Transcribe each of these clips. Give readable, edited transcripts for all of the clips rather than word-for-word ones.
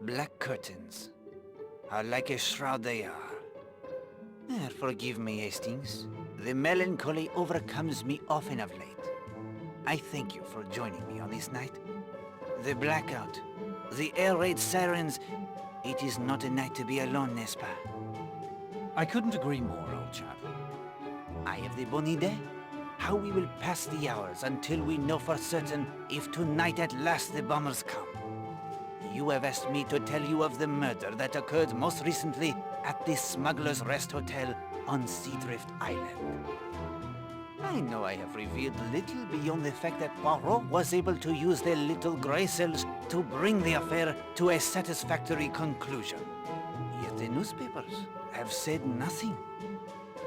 black curtains. How like a shroud they are. Forgive me, Hastings. The melancholy overcomes me often of late. I thank you for joining me on this night. The blackout, the air raid sirens, it is not a night to be alone, n'est-ce pas? I couldn't agree more, old chap. I have the bonne idée. How we will pass the hours until we know for certain if tonight at last the bombers come. You have asked me to tell you of the murder that occurred most recently at the Smuggler's Rest Hotel on Seadrift Island. I know I have revealed little beyond the fact that Poirot was able to use their little grey cells to bring the affair to a satisfactory conclusion. Yet the newspapers have said nothing.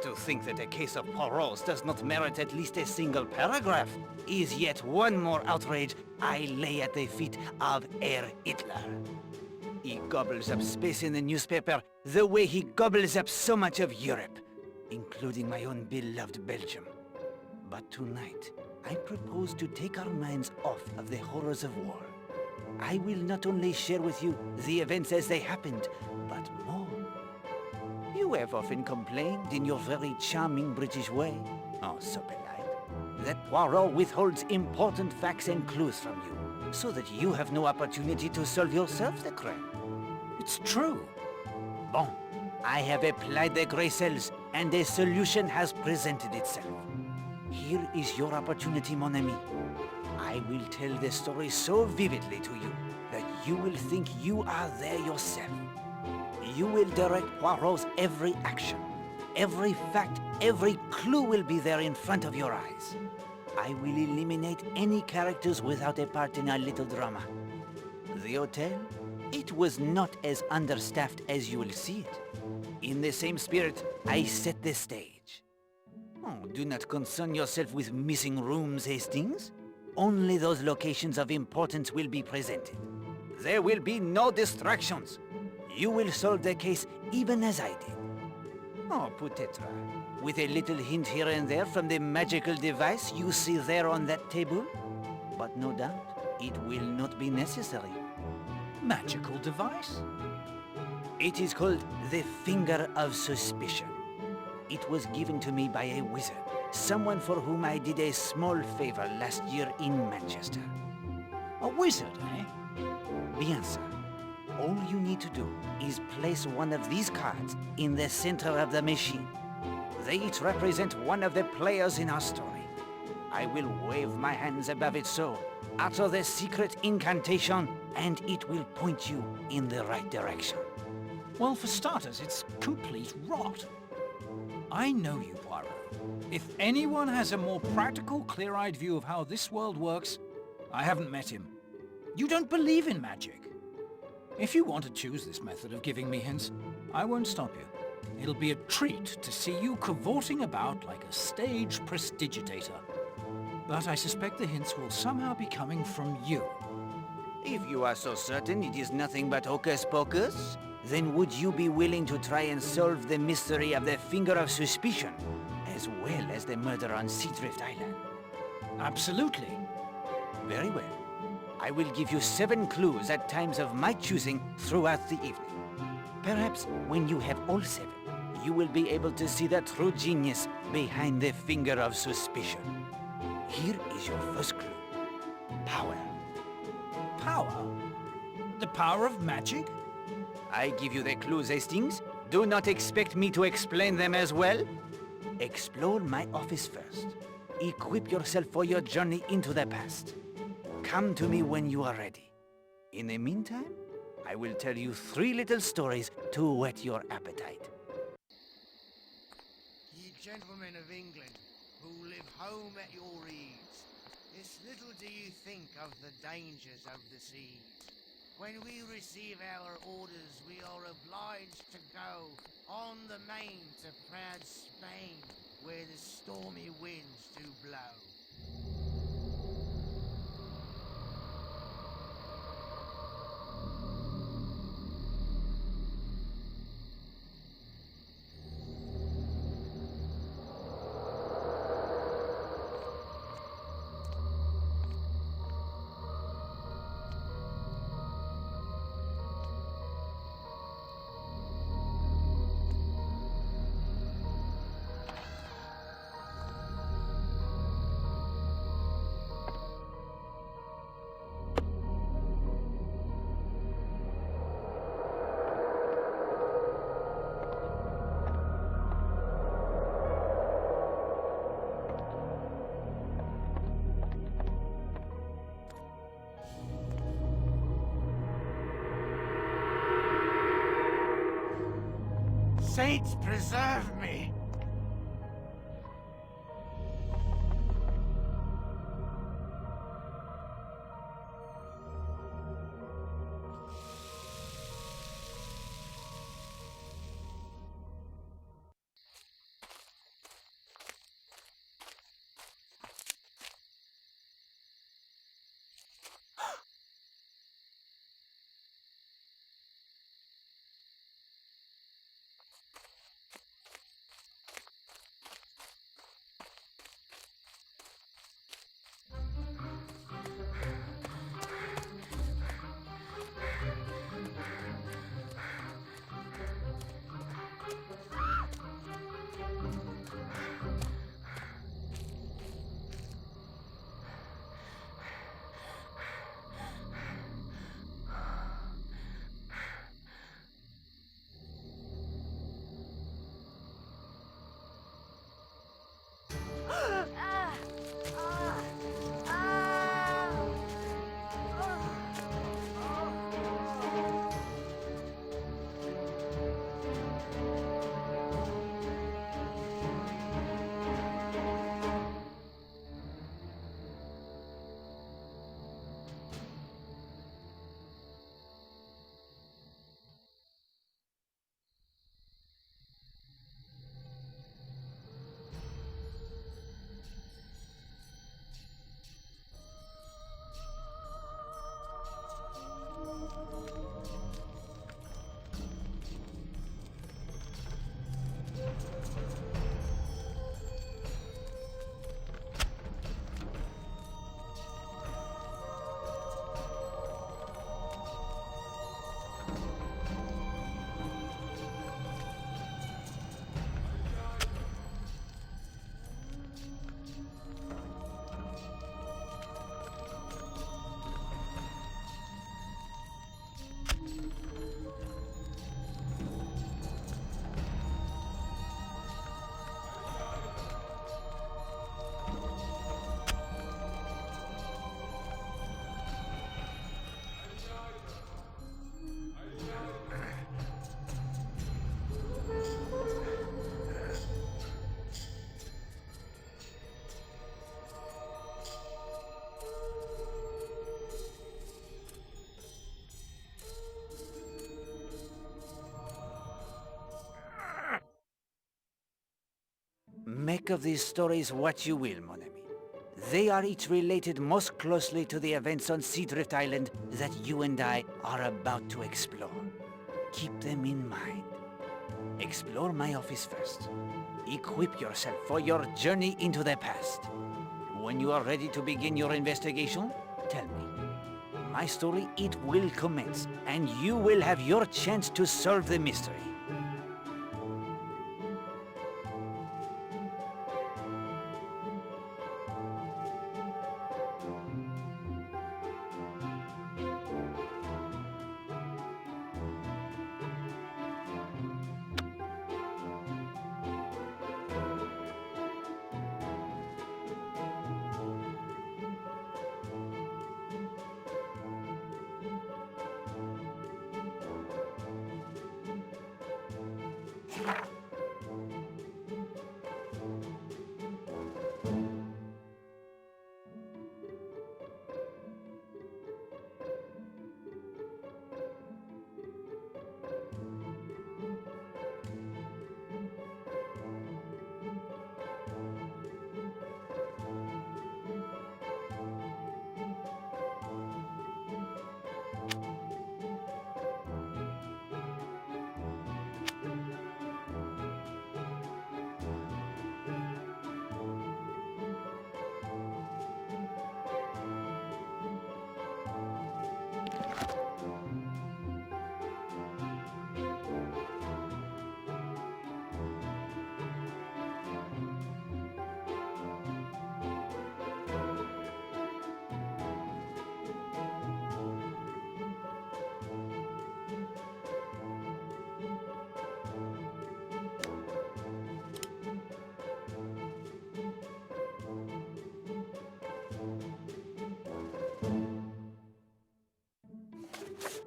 To think that a case of Poirot's does not merit at least a single paragraph is yet one more outrage I lay at the feet of Herr Hitler. He gobbles up space in the newspaper the way he gobbles up so much of Europe, including my own beloved Belgium. But tonight, I propose to take our minds off of the horrors of war. I will not only share with you the events as they happened, but more. You have often complained in your very charming British way, oh so polite, that Poirot withholds important facts and clues from you, so that you have no opportunity to solve yourself the crime. It's true. Bon, I have applied the grey cells, and a solution has presented itself. Here is your opportunity, mon ami. I will tell the story so vividly to you that you will think you are there yourself. You will direct Poirot's every action. Every fact, every clue will be there in front of your eyes. I will eliminate any characters without a part in our little drama. The hotel? It was not as understaffed as you will see it. In the same spirit, I set the stage. Oh, do not concern yourself with missing rooms, Hastings. Only those locations of importance will be presented. There will be no distractions. You will solve the case even as I did. Oh, peut-être. With a little hint here and there from the magical device you see there on that table. But no doubt, it will not be necessary. Magical device? It is called the Finger of Suspicion. It was given to me by a wizard, someone for whom I did a small favor last year in Manchester. A wizard, eh? Bien, sir. All you need to do is place one of these cards in the center of the machine. They each represent one of the players in our story. I will wave my hands above it so, utter the secret incantation, and it will point you in the right direction. Well, for starters, it's complete rot. I know you, Poirot. If anyone has a more practical, clear-eyed view of how this world works, I haven't met him. You don't believe in magic. If you want to choose this method of giving me hints, I won't stop you. It'll be a treat to see you cavorting about like a stage prestidigitator. But I suspect the hints will somehow be coming from you. If you are so certain it is nothing but hocus pocus, then would you be willing to try and solve the mystery of the Finger of Suspicion, as well as the murder on Seadrift Island? Absolutely. Very well. I will give you 7 clues at times of my choosing throughout the evening. Perhaps when you have all 7, you will be able to see the true genius behind the Finger of Suspicion. Here is your first clue. Power. Power? The power of magic? I give you the clues, Hastings. Do not expect me to explain them as well. Explore my office first. Equip yourself for your journey into the past. Come to me when you are ready. In the meantime, I will tell you 3 little stories to whet your appetite. Ye gentlemen of England, who live home at your ease, this little do you think of the dangers of the seas. When we receive our orders, we are obliged to go on the main to proud Spain, where the stormy winds do blow. Saints preserve me! Make of these stories what you will, mon ami. They are each related most closely to the events on Seadrift Island that you and I are about to explore. Keep them in mind. Explore my office first. Equip yourself for your journey into the past. When you are ready to begin your investigation, tell me. My story, it will commence, and you will have your chance to solve the mystery.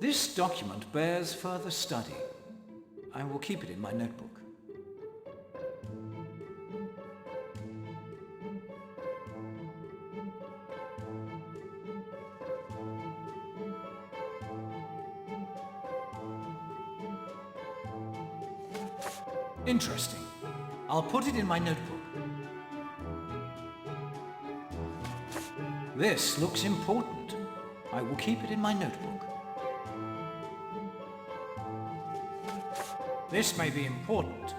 This document bears further study. I will keep it in my notebook. Interesting. I'll put it in my notebook. This looks important. I will keep it in my notebook. This may be important.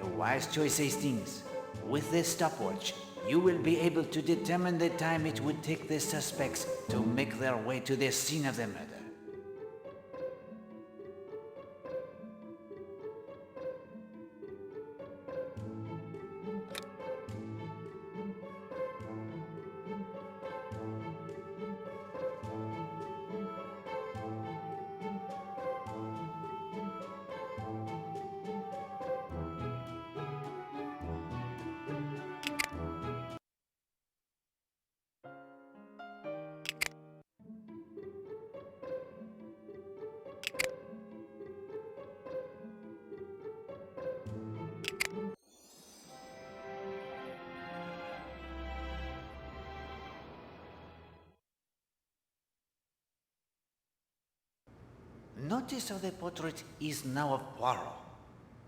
A wise choice, Hastings. With this stopwatch, you will be able to determine the time it would take the suspects to make their way to the scene of the murder. Notice how the portrait is now of Poirot.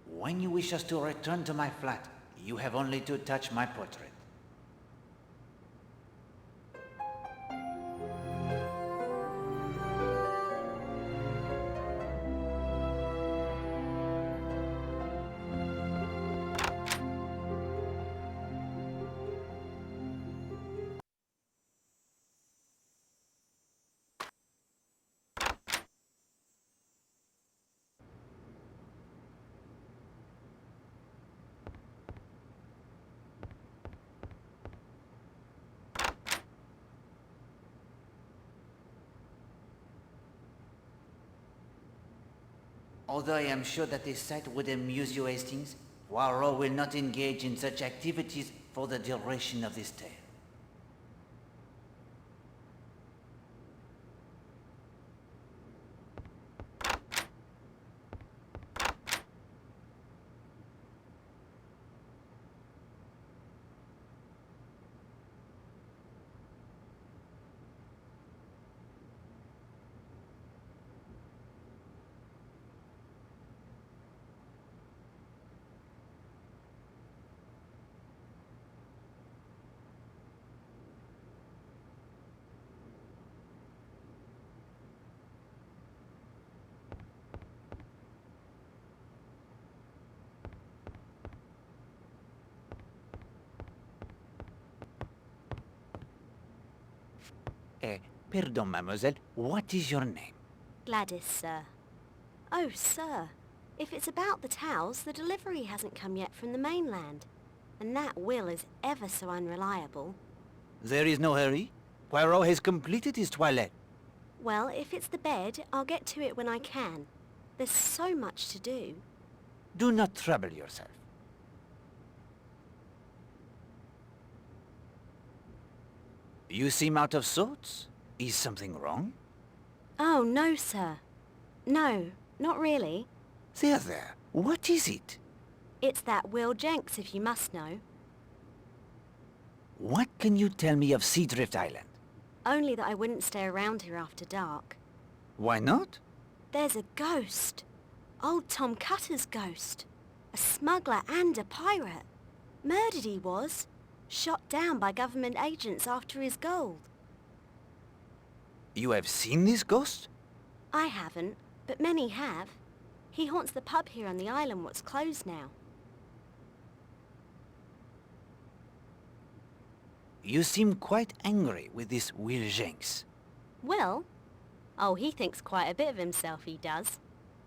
When you wish us to return to my flat, you have only to touch my portrait. Although I am sure that the sight would amuse you, Hastings, Poirot will not engage in such activities for the duration of this tale. Pardon, mademoiselle, what is your name? Gladys, sir. Oh, sir. If it's about the towels, the delivery hasn't come yet from the mainland. And that will is ever so unreliable. There is no hurry. Poirot has completed his toilette. Well, if it's the bed, I'll get to it when I can. There's so much to do. Do not trouble yourself. You seem out of sorts. Is something wrong? Oh, no, sir. No, not really. There. What is it? It's that Will Jenks, if you must know. What can you tell me of Seadrift Island? Only that I wouldn't stay around here after dark. Why not? There's a ghost. Old Tom Cutter's ghost. A smuggler and a pirate. Murdered he was. Shot down by government agents after his gold. You have seen this ghost? I haven't, but many have. He haunts the pub here on the island what's closed now. You seem quite angry with this Will Jenks. Will? Oh, he thinks quite a bit of himself, he does.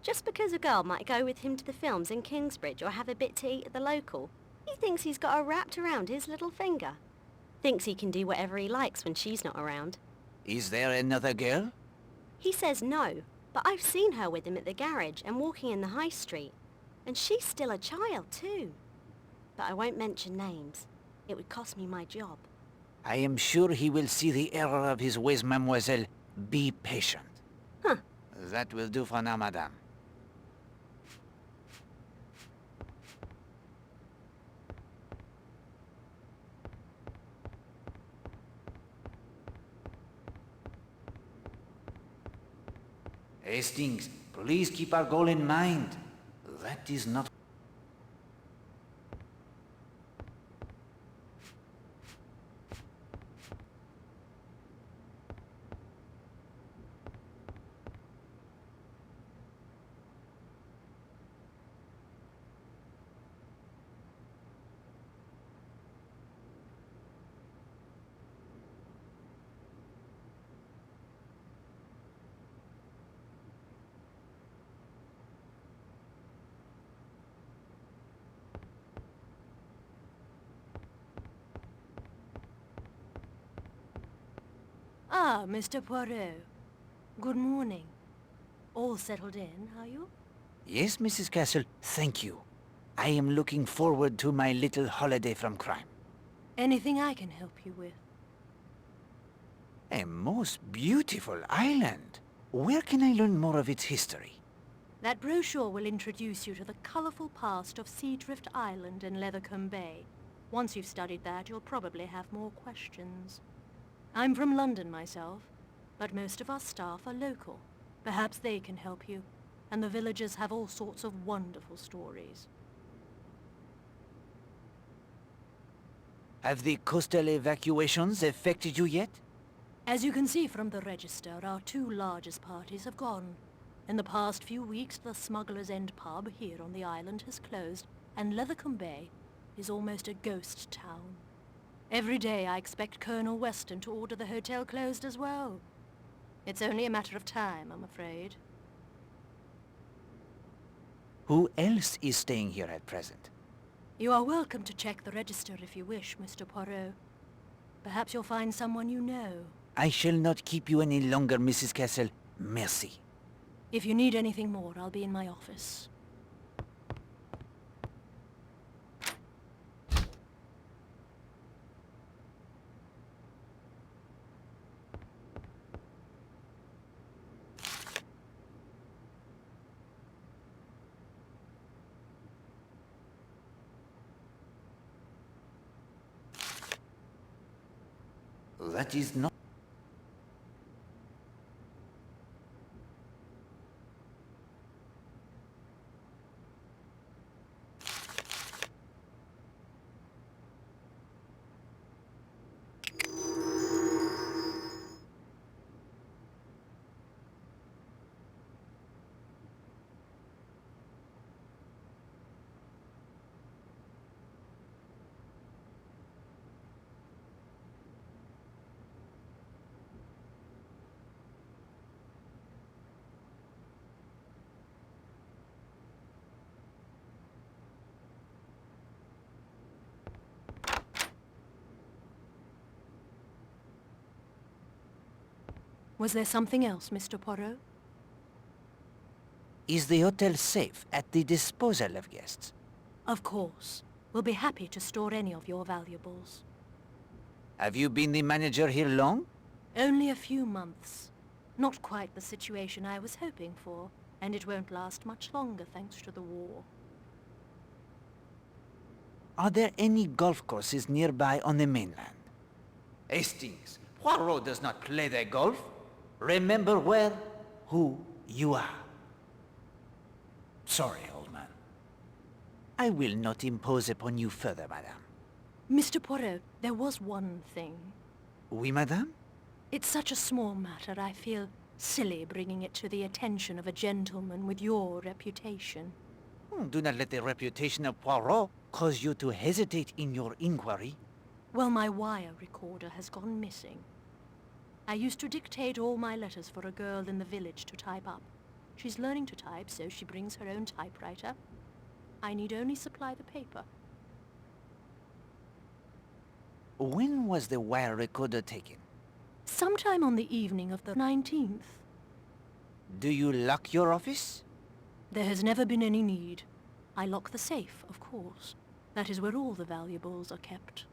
Just because a girl might go with him to the films in Kingsbridge or have a bit to eat at the local, he thinks he's got her wrapped around his little finger. Thinks he can do whatever he likes when she's not around. Is there another girl? He says no, but I've seen her with him at the garage and walking in the high street. And she's still a child too. But I won't mention names. It would cost me my job. I am sure he will see the error of his ways, mademoiselle. Be patient. Huh, That will do for now, madame. Hastings, please keep our goal in mind. That is not... Ah, Mr. Poirot. Good morning. All settled in, are you? Yes, Mrs. Castle, thank you. I am looking forward to my little holiday from crime. Anything I can help you with? A most beautiful island. Where can I learn more of its history? That brochure will introduce you to the colorful past of Seadrift Island and Lethercombe Bay. Once you've studied that, you'll probably have more questions. I'm from London myself, but most of our staff are local. Perhaps they can help you, and the villagers have all sorts of wonderful stories. Have the coastal evacuations affected you yet? As you can see from the register, our two largest parties have gone. In the past few weeks, the Smuggler's End pub here on the island has closed, and Lethercombe Bay is almost a ghost town. Every day I expect Colonel Weston to order the hotel closed as well. It's only a matter of time, I'm afraid. Who else is staying here at present? You are welcome to check the register if you wish, Mr. Poirot. Perhaps you'll find someone you know. I shall not keep you any longer, Mrs. Castle. Merci. If you need anything more, I'll be in my office. That is not... Was there something else, Mr. Poirot? Is the hotel safe at the disposal of guests? Of course. We'll be happy to store any of your valuables. Have you been the manager here long? Only a few months. Not quite the situation I was hoping for, and it won't last much longer thanks to the war. Are there any golf courses nearby on the mainland? Hastings, Poirot does not play the golf. Remember where, who you are. Sorry, old man. I will not impose upon you further, madame. Mr. Poirot, there was one thing. Oui, madame? It's such a small matter, I feel silly bringing it to the attention of a gentleman with your reputation. Do not let the reputation of Poirot cause you to hesitate in your inquiry. Well, my wire recorder has gone missing. I used to dictate all my letters for a girl in the village to type up. She's learning to type, so she brings her own typewriter. I need only supply the paper. When was the wire recorder taken? Sometime on the evening of the 19th. Do you lock your office? There has never been any need. I lock the safe, of course. That is where all the valuables are kept.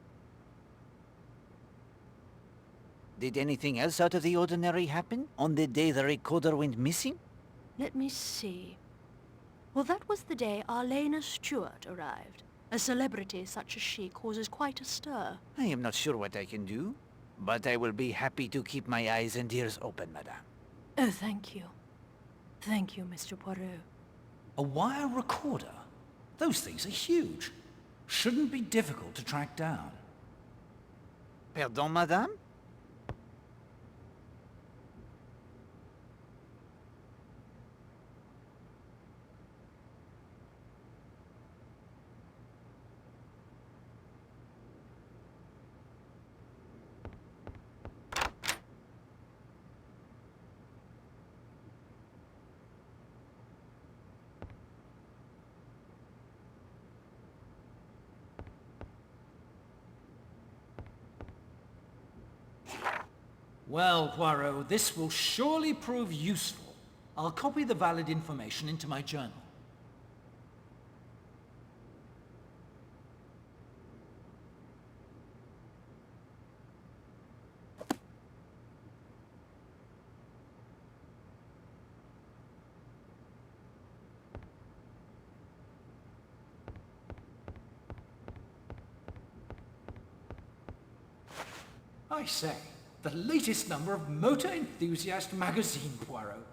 Did anything else out of the ordinary happen on the day the recorder went missing? Let me see. Well, that was the day Arlena Stewart arrived. A celebrity such as she causes quite a stir. I am not sure what I can do, but I will be happy to keep my eyes and ears open, madame. Oh, thank you. Thank you, Mr. Poirot. A wire recorder? Those things are huge. Shouldn't be difficult to track down. Pardon, madame? Well, Poirot, this will surely prove useful. I'll copy the valid information into my journal. I say, the latest number of Motor Enthusiast magazine, Poirot.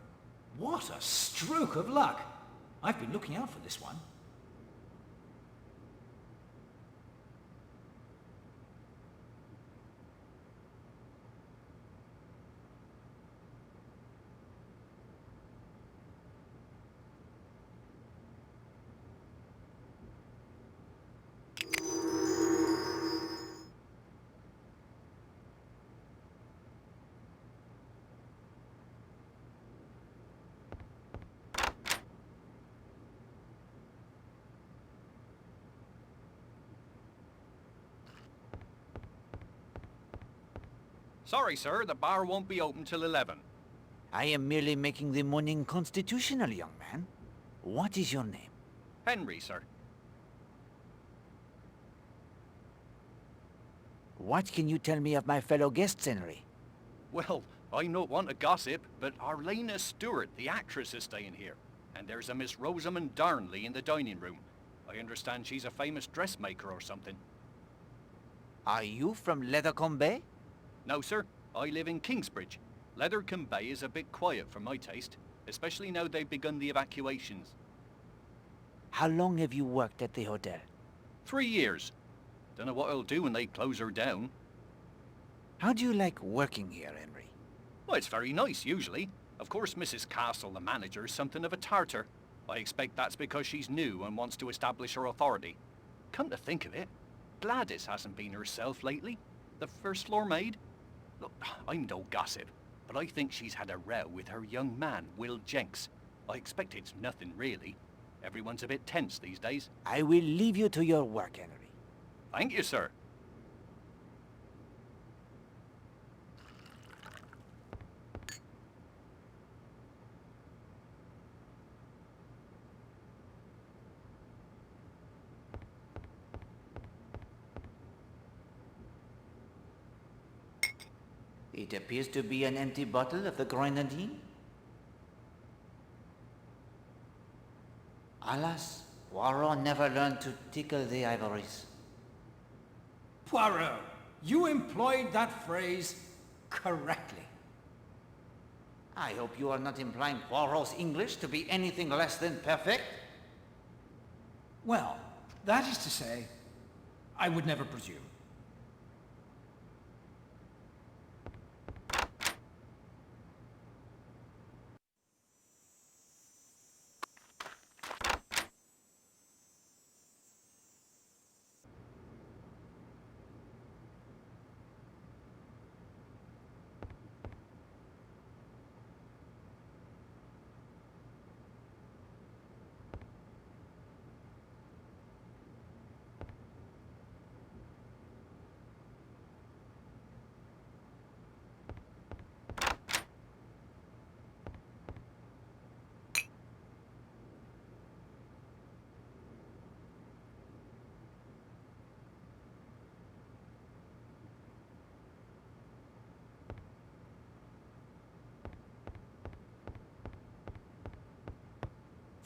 What a stroke of luck! I've been looking out for this one. Sorry, sir, the bar won't be open till 11. I am merely making the morning constitutional, young man. What is your name? Henry, sir. What can you tell me of my fellow guests, Henry? Well, I don't want to gossip, but Arlena Stewart, the actress, is staying here. And there's a Miss Rosamond Darnley in the dining room. I understand she's a famous dressmaker or something. Are you from Lethercombe Bay? No, sir. I live in Kingsbridge. Lethercombe Bay is a bit quiet for my taste, especially now they've begun the evacuations. How long have you worked at the hotel? 3 years. Don't know what I'll do when they close her down. How do you like working here, Henry? Well, it's very nice, usually. Of course, Mrs. Castle, the manager, is something of a tartar. I expect that's because she's new and wants to establish her authority. Come to think of it, Gladys hasn't been herself lately. The first floor maid. Look, I'm no gossip, but I think she's had a row with her young man, Will Jenks. I expect it's nothing really. Everyone's a bit tense these days. I will leave you to your work, Henry. Thank you, sir. It appears to be an empty bottle of the grenadine. Alas, Poirot never learned to tickle the ivories. Poirot, you employed that phrase correctly. I hope you are not implying Poirot's English to be anything less than perfect. Well, that is to say, I would never presume.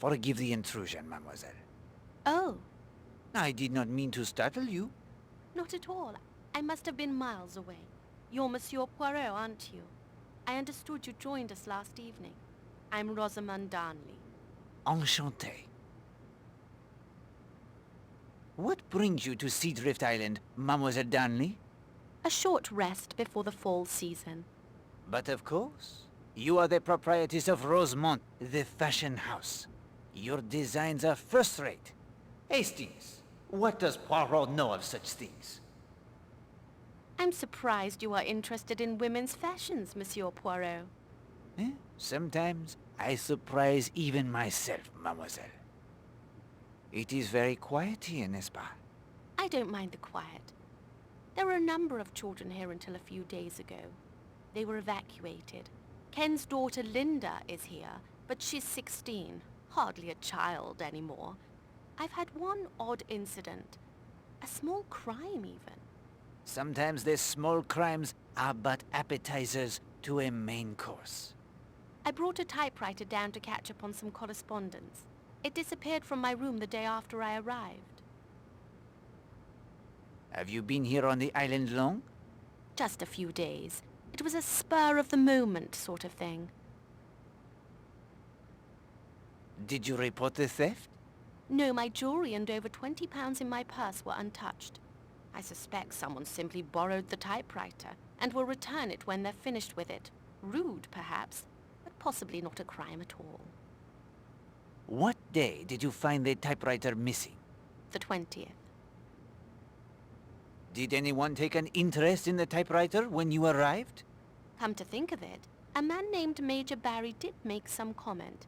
Forgive the intrusion, mademoiselle. Oh, I did not mean to startle you. not at all. I must have been miles away. You're Monsieur Poirot, aren't you? I understood you joined us last evening. I'm Rosamund Darnley. Enchanté. What brings you to Seadrift Island, Mademoiselle Darnley? A short rest before the fall season. But of course, you are the proprietress of Rosemont, the fashion house. Your designs are first-rate. Hastings, what does Poirot know of such things? I'm surprised you are interested in women's fashions, Monsieur Poirot. Sometimes I surprise even myself, mademoiselle. It is very quiet here, n'est-ce pas? I don't mind the quiet. There were a number of children here until a few days ago. They were evacuated. Ken's daughter Linda is here, but she's 16. Hardly a child anymore. I've had one odd incident. A small crime, even. Sometimes the small crimes are but appetizers to a main course. I brought a typewriter down to catch up on some correspondence. It disappeared from my room the day after I arrived. Have you been here on the island long? Just a few days. It was a spur-of-the-moment sort of thing. Did you report the theft? No, my jewelry and over £20 in my purse were untouched. I suspect someone simply borrowed the typewriter and will return it when they're finished with it. Rude, perhaps, but possibly not a crime at all. What day did you find the typewriter missing? The 20th. Did anyone take an interest in the typewriter when you arrived? Come to think of it, a man named Major Barry did make some comment,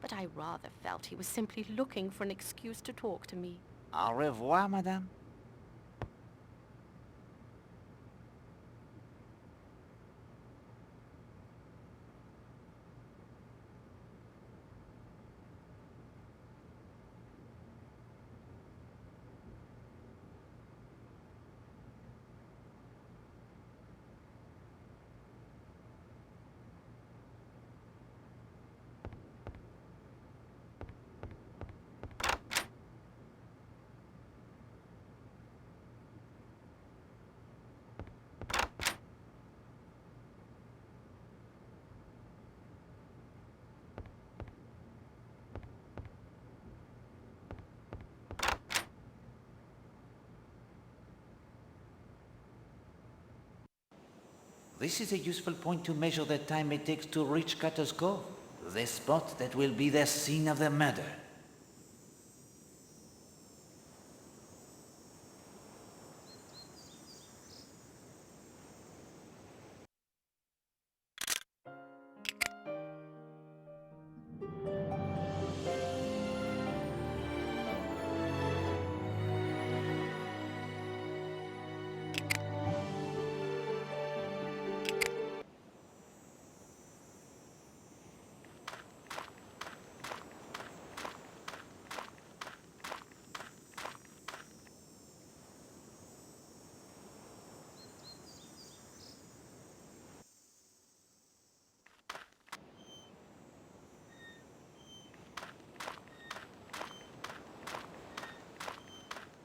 but I rather felt he was simply looking for an excuse to talk to me. Au revoir, madame. This is a useful point to measure the time it takes to reach Cutter's Cove, the spot that will be the scene of the murder.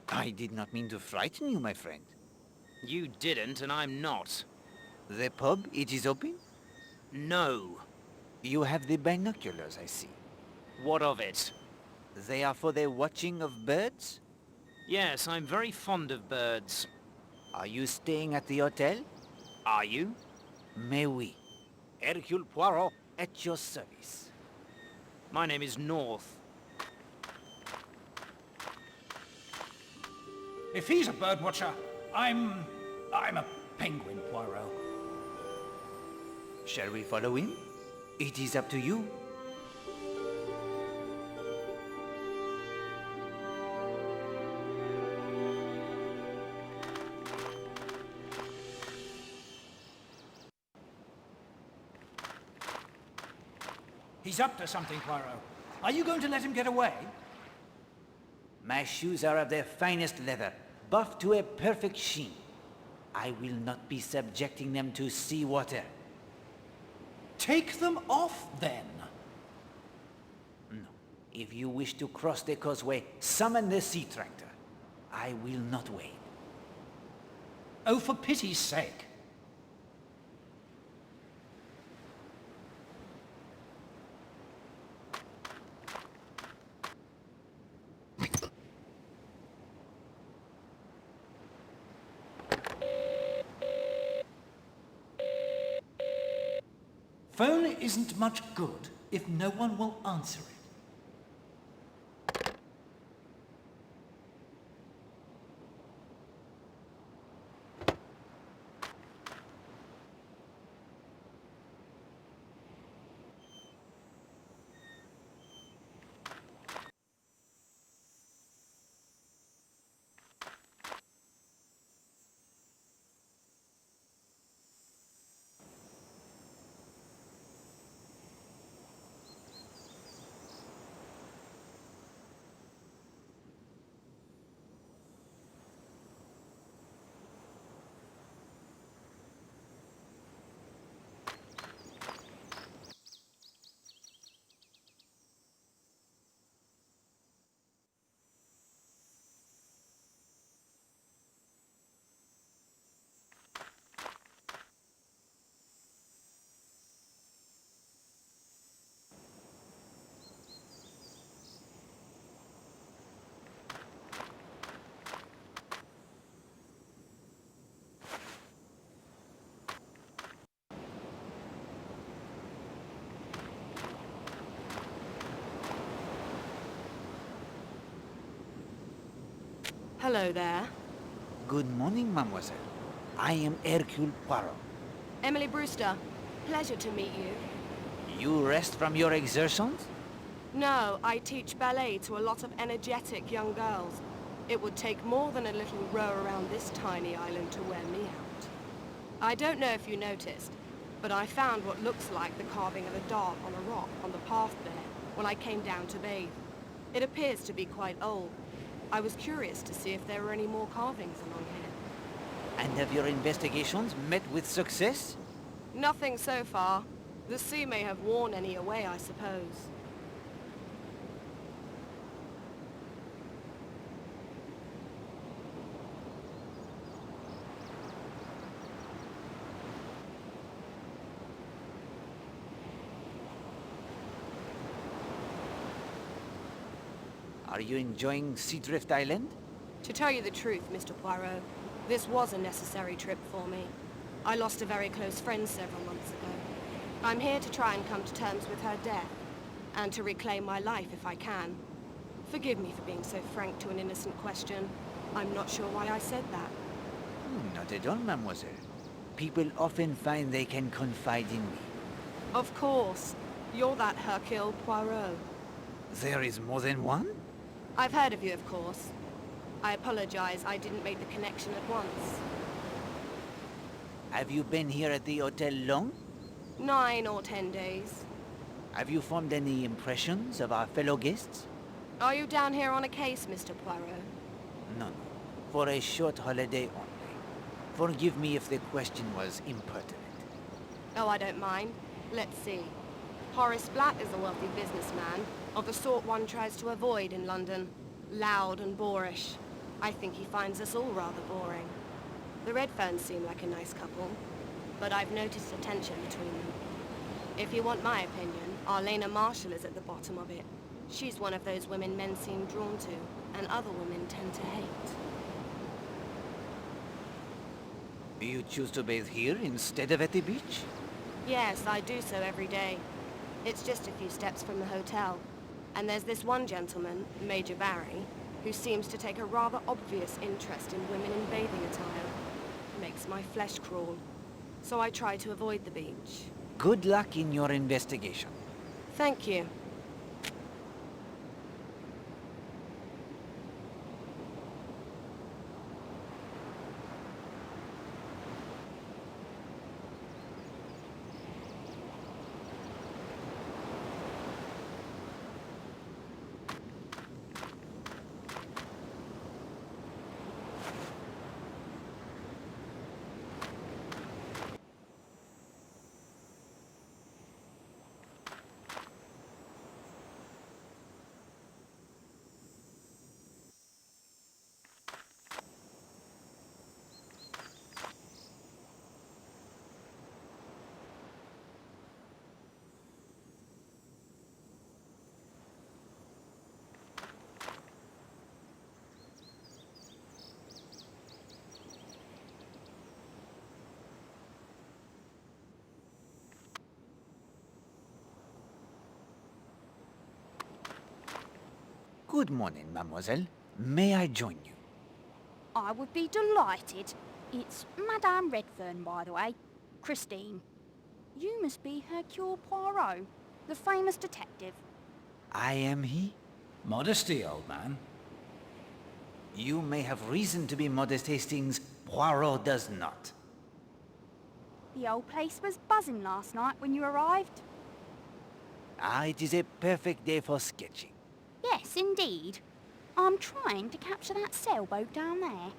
I did not mean to frighten you, my friend. You didn't, and I'm not. The pub, it is open? No. You have the binoculars, I see. What of it? They are for the watching of birds? Yes, I'm very fond of birds. Are you staying at the hotel? Are you? Mais oui. Hercule Poirot at your service. My name is North. If he's a birdwatcher, I'm a penguin, Poirot. Shall we follow him? It is up to you. He's up to something, Poirot. Are you going to let him get away? My shoes are of the finest leather, buffed to a perfect sheen. I will not be subjecting them to seawater. Take them off, then. No, If you wish to cross the causeway, summon the sea tractor. I will not wait. Oh, for pity's sake. Phone isn't much good if no one will answer it. Hello there. Good morning, mademoiselle. I am Hercule Poirot. Emily Brewster. Pleasure to meet you. You rest from your exertions? No, I teach ballet to a lot of energetic young girls. It would take more than a little row around this tiny island to wear me out. I don't know if you noticed, but I found what looks like the carving of a dog on a rock on the path there when I came down to bathe. It appears to be quite old. I was curious to see if there were any more carvings along here. And have your investigations met with success? Nothing so far. The sea may have worn any away, I suppose. Are you enjoying Seadrift Island? To tell you the truth, Mr. Poirot, this was a necessary trip for me. I lost a very close friend several months ago. I'm here to try and come to terms with her death, and to reclaim my life if I can. Forgive me for being so frank to an innocent question. I'm not sure why I said that. Not at all, mademoiselle. People often find they can confide in me. Of course. You're that Hercule Poirot. There is more than one? I've heard of you, of course. I apologize, I didn't make the connection at once. Have you been here at the hotel long? 9 or 10 days. Have you formed any impressions of our fellow guests? Are you down here on a case, Mr. Poirot? No. For a short holiday only. Forgive me if the question was impertinent. Oh, I don't mind. Let's see. Horace Black is a wealthy businessman, of the sort one tries to avoid in London. Loud and boorish. I think he finds us all rather boring. The Redferns seem like a nice couple, but I've noticed a tension between them. If you want my opinion, Arlena Marshall is at the bottom of it. She's one of those women men seem drawn to, and other women tend to hate. You choose to bathe here instead of at the beach? Yes, I do so every day. It's just a few steps from the hotel. And there's this one gentleman, Major Barry, who seems to take a rather obvious interest in women in bathing attire. Makes my flesh crawl. So I try to avoid the beach. Good luck in your investigation. Thank you. Good morning, mademoiselle. May I join you? I would be delighted. It's Madame Redfern, by the way. Christine. You must be Hercule Poirot, the famous detective. I am he? Modesty, old man. You may have reason to be modest, Hastings. Poirot does not. The old place was buzzing last night when you arrived. Ah, it is a perfect day for sketching. Yes, indeed. I'm trying to capture that sailboat down there.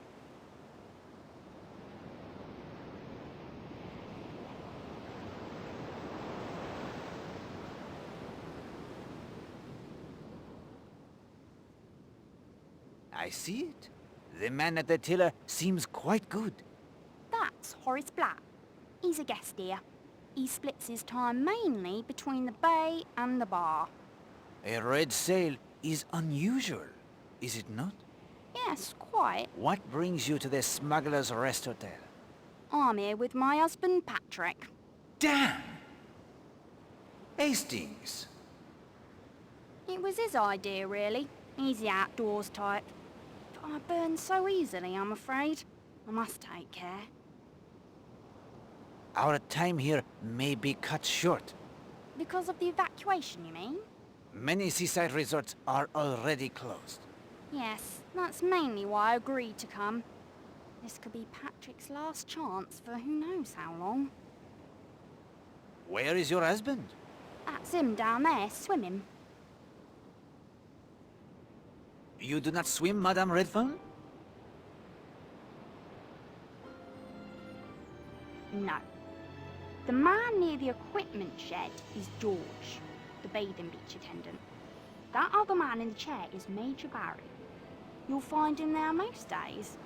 I see it. The man at the tiller seems quite good. That's Horace Black. He's a guest here. He splits his time mainly between the bay and the bar. A red sail is unusual, is it not? Yes, quite. What brings you to the Smuggler's Rest Hotel? I'm here with my husband, Patrick. Damn! Hastings! It was his idea, really. He's the outdoors type. But I burn so easily, I'm afraid. I must take care. Our time here may be cut short. Because of the evacuation, you mean? Many seaside resorts are already closed. Yes, that's mainly why I agreed to come. This could be Patrick's last chance for who knows how long. Where is your husband? That's him down there, swimming. You do not swim, Madame Redfern? No. The man near the equipment shed is George, the bathing beach attendant. That other man in the chair is Major Barry. You'll find him there most days,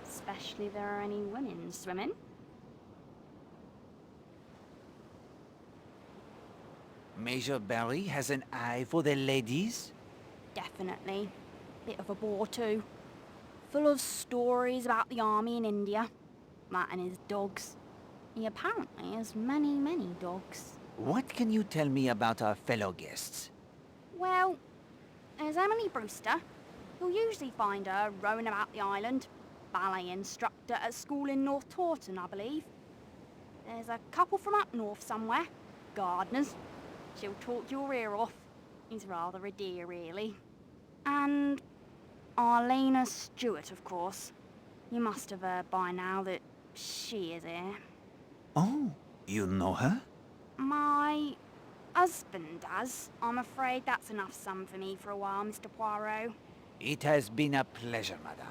especially if there are any women swimming. Major Barry has an eye for the ladies? Definitely. Bit of a bore too. Full of stories about the army in India. That and his dogs. He apparently has many, many dogs. What can you tell me about our fellow guests? Well, there's Emily Brewster. You'll usually find her rowing about the island. Ballet instructor at a school in North Taunton, I believe. There's a couple from up north somewhere. Gardeners. She'll talk your ear off. He's rather a dear, really. And Arlena Stewart, of course. You must have heard by now that she is here. Oh, you know her? My husband does. I'm afraid that's enough sum for me for a while, Mr. Poirot. It has been a pleasure, madame.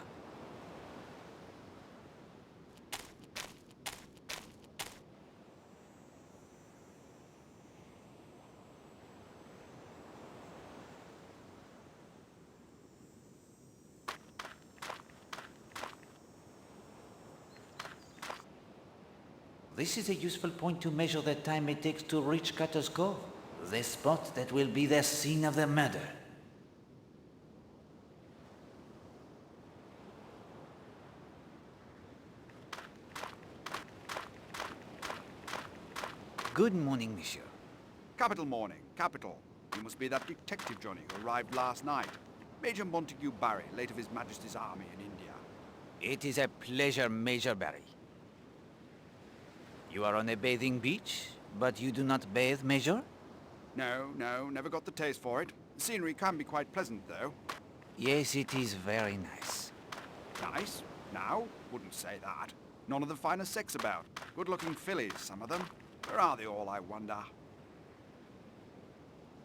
This is a useful point to measure the time it takes to reach Cutter's Cove, the spot that will be the scene of the murder. Good morning, monsieur. Capital morning, capital. You must be that detective Johnny who arrived last night. Major Montague Barry, late of His Majesty's Army in India. It is a pleasure, Major Barry. You are on a bathing beach, but you do not bathe, Major? No, never got the taste for it. The scenery can be quite pleasant, though. Yes, it is very nice. Nice? Now? Wouldn't say that. None of the finest sex about. Good-looking fillies, some of them. Where are they all, I wonder?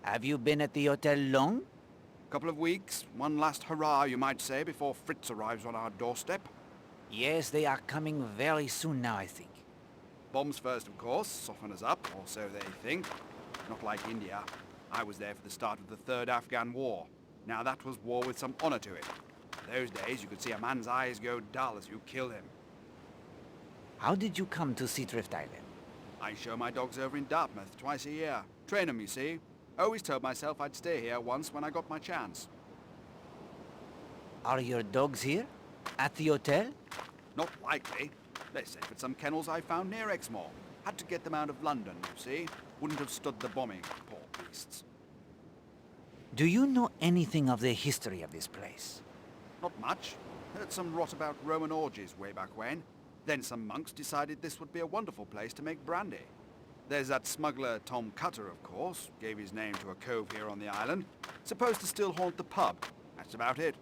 Have you been at the hotel long? Couple of weeks. One last hurrah, you might say, before Fritz arrives on our doorstep. Yes, they are coming very soon now, I think. Bombs first, of course, soften us up, or so they think. Not like India. I was there for the start of the Third Afghan War. Now that was war with some honor to it. Those days you could see a man's eyes go dull as you killed him. How did you come to Seadrift Island? I show my dogs over in Dartmouth twice a year. Train 'em, you see. Always told myself I'd stay here once when I got my chance. Are your dogs here? At the hotel? Not likely. They're safe at some kennels I found near Exmoor. Had to get them out of London, you see. Wouldn't have stood the bombing, poor beasts. Do you know anything of the history of this place? Not much. Heard some rot about Roman orgies way back when. Then some monks decided this would be a wonderful place to make brandy. There's that smuggler Tom Cutter, of course. Gave his name to a cove here on the island. Supposed to still haunt the pub. That's about it.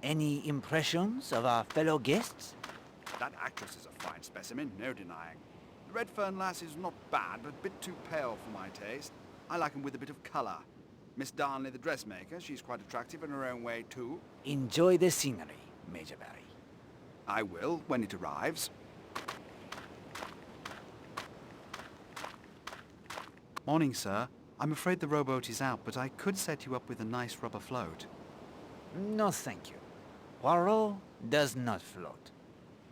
Any impressions of our fellow guests? That actress is a fine specimen, no denying. The Redfern lass is not bad, but a bit too pale for my taste. I like 'em with a bit of colour. Miss Darnley, the dressmaker, she's quite attractive in her own way, too. Enjoy the scenery, Major Barry. I will, when it arrives. Morning, sir. I'm afraid the rowboat is out, but I could set you up with a nice rubber float. No, thank you. Poirot does not float.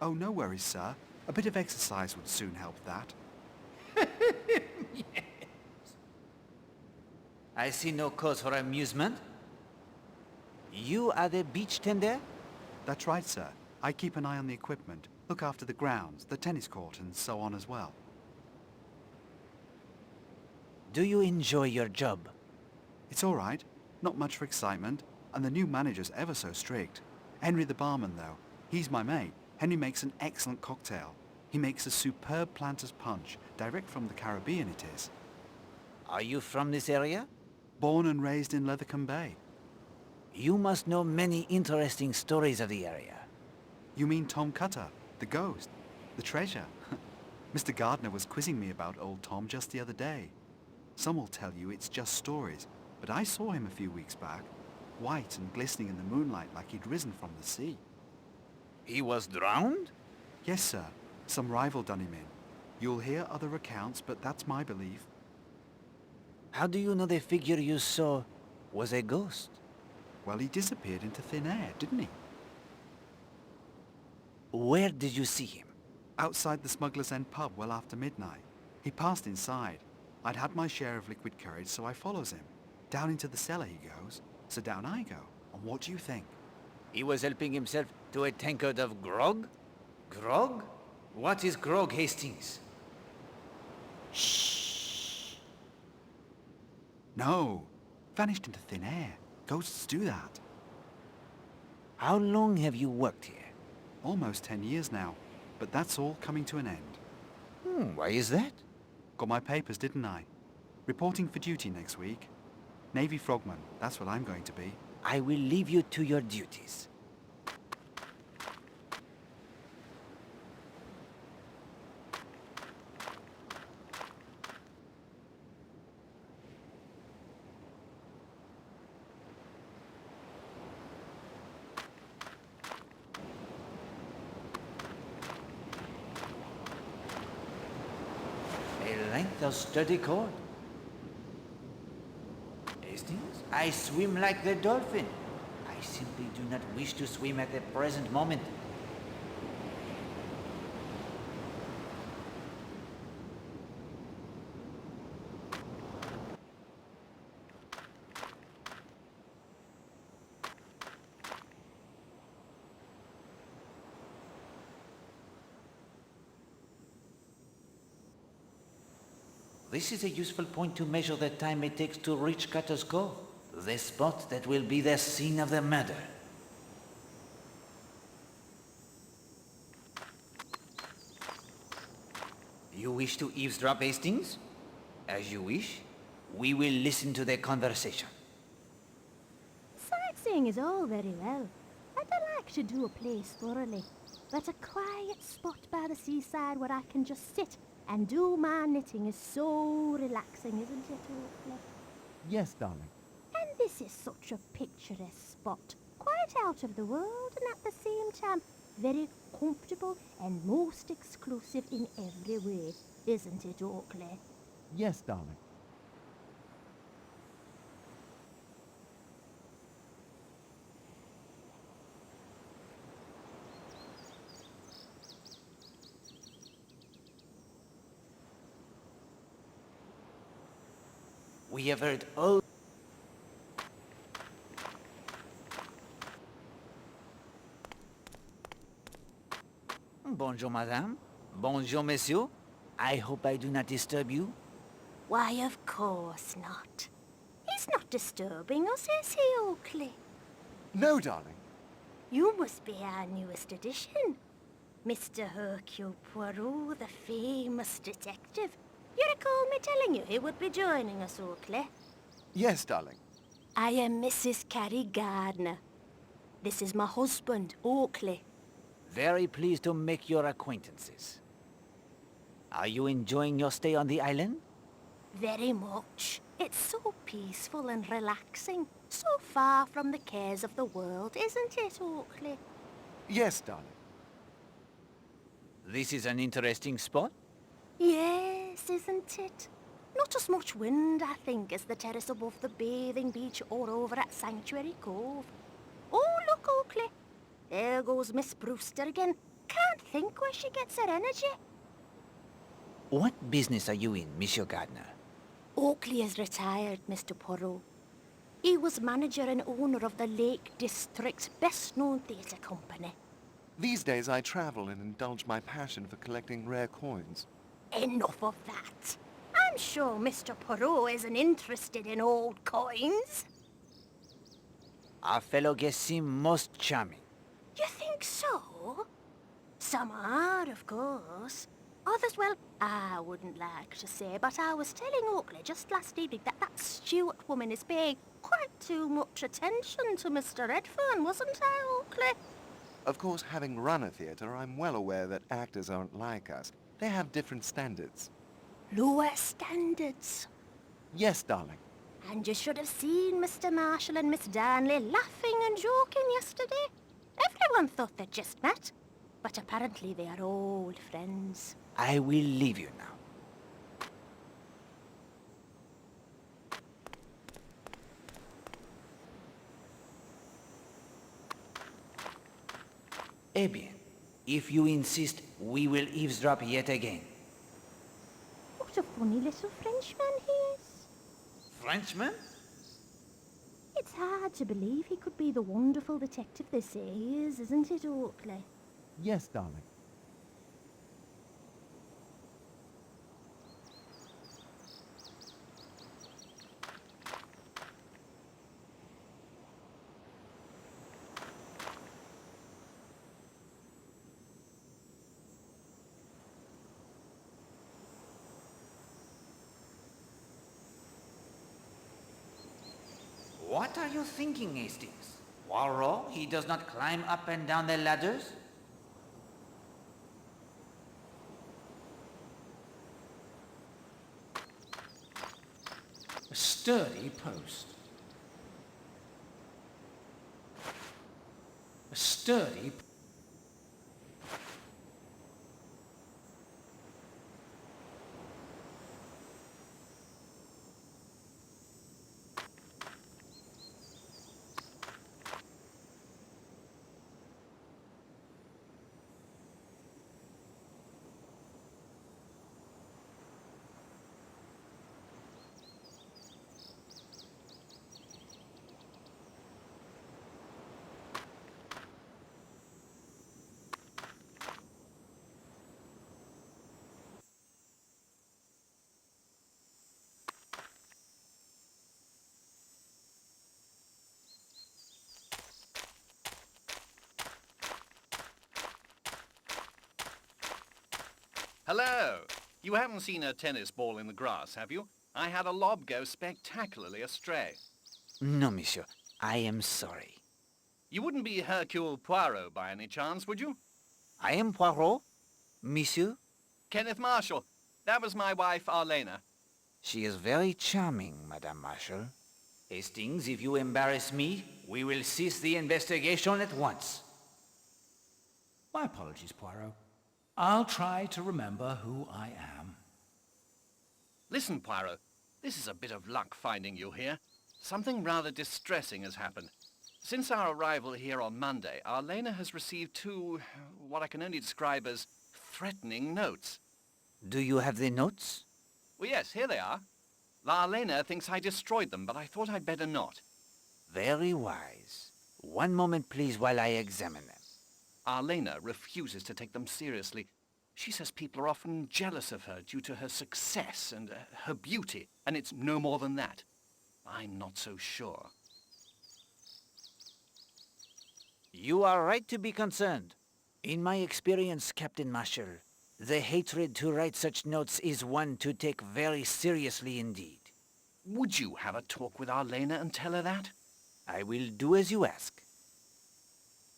Oh, no worries, sir. A bit of exercise would soon help that. I see no cause for amusement. You are the beach tender? That's right, sir. I keep an eye on the equipment, look after the grounds, the tennis court, and so on as well. Do you enjoy your job? It's all right. Not much for excitement, and the new manager's ever so strict. Henry the barman, though. He's my mate. Henry makes an excellent cocktail. He makes a superb planter's punch, direct from the Caribbean it is. Are you from this area? Born and raised in Lethercombe Bay. You must know many interesting stories of the area. You mean Tom Cutter, the ghost, the treasure? Mr. Gardner was quizzing me about old Tom just the other day. Some will tell you it's just stories, but I saw him a few weeks back, white and glistening in the moonlight like he'd risen from the sea. He was drowned? Yes, sir. Some rival done him in. You'll hear other accounts, but that's my belief. How do you know the figure you saw was a ghost? Well, he disappeared into thin air, didn't he? Where did you see him? Outside the Smuggler's End pub well after midnight. He passed inside. I'd had my share of liquid courage, so I follows him. Down into the cellar he goes, so down I go. And what do you think? He was helping himself to a tankard of grog? Grog? What is grog, Hastings? Shh! No! Vanished into thin air. Ghosts do that. How long have you worked here? Almost 10 years now, but that's all coming to an end. Why is that? Got my papers, didn't I? Reporting for duty next week. Navy frogman, that's what I'm going to be. I will leave you to your duties. A length of sturdy cord. Hastings, I swim like the dolphin. I simply do not wish to swim at the present moment. This is a useful point to measure the time it takes to reach Cutter's Cove, the spot that will be the scene of the murder. You wish to eavesdrop, Hastings? As you wish. We will listen to the conversation. Sightseeing is all very well, and I like to do a place thoroughly. But a quiet spot by the seaside where I can just sit and do my knitting is so relaxing, isn't it, Oakley? Yes, darling. And this is such a picturesque spot, quite out of the world and at the same time very comfortable and most exclusive in every way, isn't it, Oakley? Yes, darling. We have heard all... Bonjour, madame. Bonjour, monsieur. I hope I do not disturb you. Why, of course not. He's not disturbing us, is he, Oakley? No, darling. You must be our newest addition. Mr. Hercule Poirot, the famous detective. You recall me telling you he would be joining us, Oakley? Yes, darling. I am Mrs. Carrie Gardner. This is my husband, Oakley. Very pleased to make your acquaintances. Are you enjoying your stay on the island? Very much. It's so peaceful and relaxing. So far from the cares of the world, isn't it, Oakley? Yes, darling. This is an interesting spot. Yes, isn't it? Not as much wind, I think, as the terrace above the bathing beach or over at Sanctuary Cove. Oh, look, Oakley. There goes Miss Brewster again. Can't think where she gets her energy. What business are you in, Monsieur Gardner? Oakley is retired, Mr. Poirot. He was manager and owner of the Lake District's best-known theatre company. These days I travel and indulge my passion for collecting rare coins. Enough of that. I'm sure Mr. Poirot isn't interested in old coins. Our fellow guests seem most charming. You think so? Some are, of course. Others, well, I wouldn't like to say, but I was telling Oakley just last evening that Stewart woman is paying quite too much attention to Mr. Redfern, wasn't I, Oakley? Of course, having run a theatre, I'm well aware that actors aren't like us. They have different standards. Lower standards. Yes, darling. And you should have seen Mr. Marshall and Miss Darnley laughing and joking yesterday. Everyone thought they'd just met, but apparently they are old friends. I will leave you now. Eh bien, if you insist, we will eavesdrop yet again. What a funny little Frenchman he is. Frenchman? It's hard to believe he could be the wonderful detective they say he is, isn't it, Oakley? Yes, darling. What are you thinking, Hastings? Poirot, he does not climb up and down the ladders? A sturdy post. A sturdy... Hello! You haven't seen a tennis ball in the grass, have you? I had a lob go spectacularly astray. No, monsieur. I am sorry. You wouldn't be Hercule Poirot by any chance, would you? I am Poirot. Monsieur? Kenneth Marshall. That was my wife, Arlena. She is very charming, Madame Marshall. Hastings, if you embarrass me, we will cease the investigation at once. My apologies, Poirot. I'll try to remember who I am. Listen, Poirot. This is a bit of luck finding you here. Something rather distressing has happened. Since our arrival here on Monday, Arlena has received two, what I can only describe as threatening notes. Do you have the notes? Well, yes, here they are. Arlena thinks I destroyed them, but I thought I'd better not. Very wise. One moment, please, while I examine them. Arlena refuses to take them seriously. She says people are often jealous of her due to her success and her beauty, and it's no more than that. I'm not so sure. You are right to be concerned. In my experience, Captain Marshall, the hatred to write such notes is one to take very seriously indeed. Would you have a talk with Arlena and tell her that? I will do as you ask.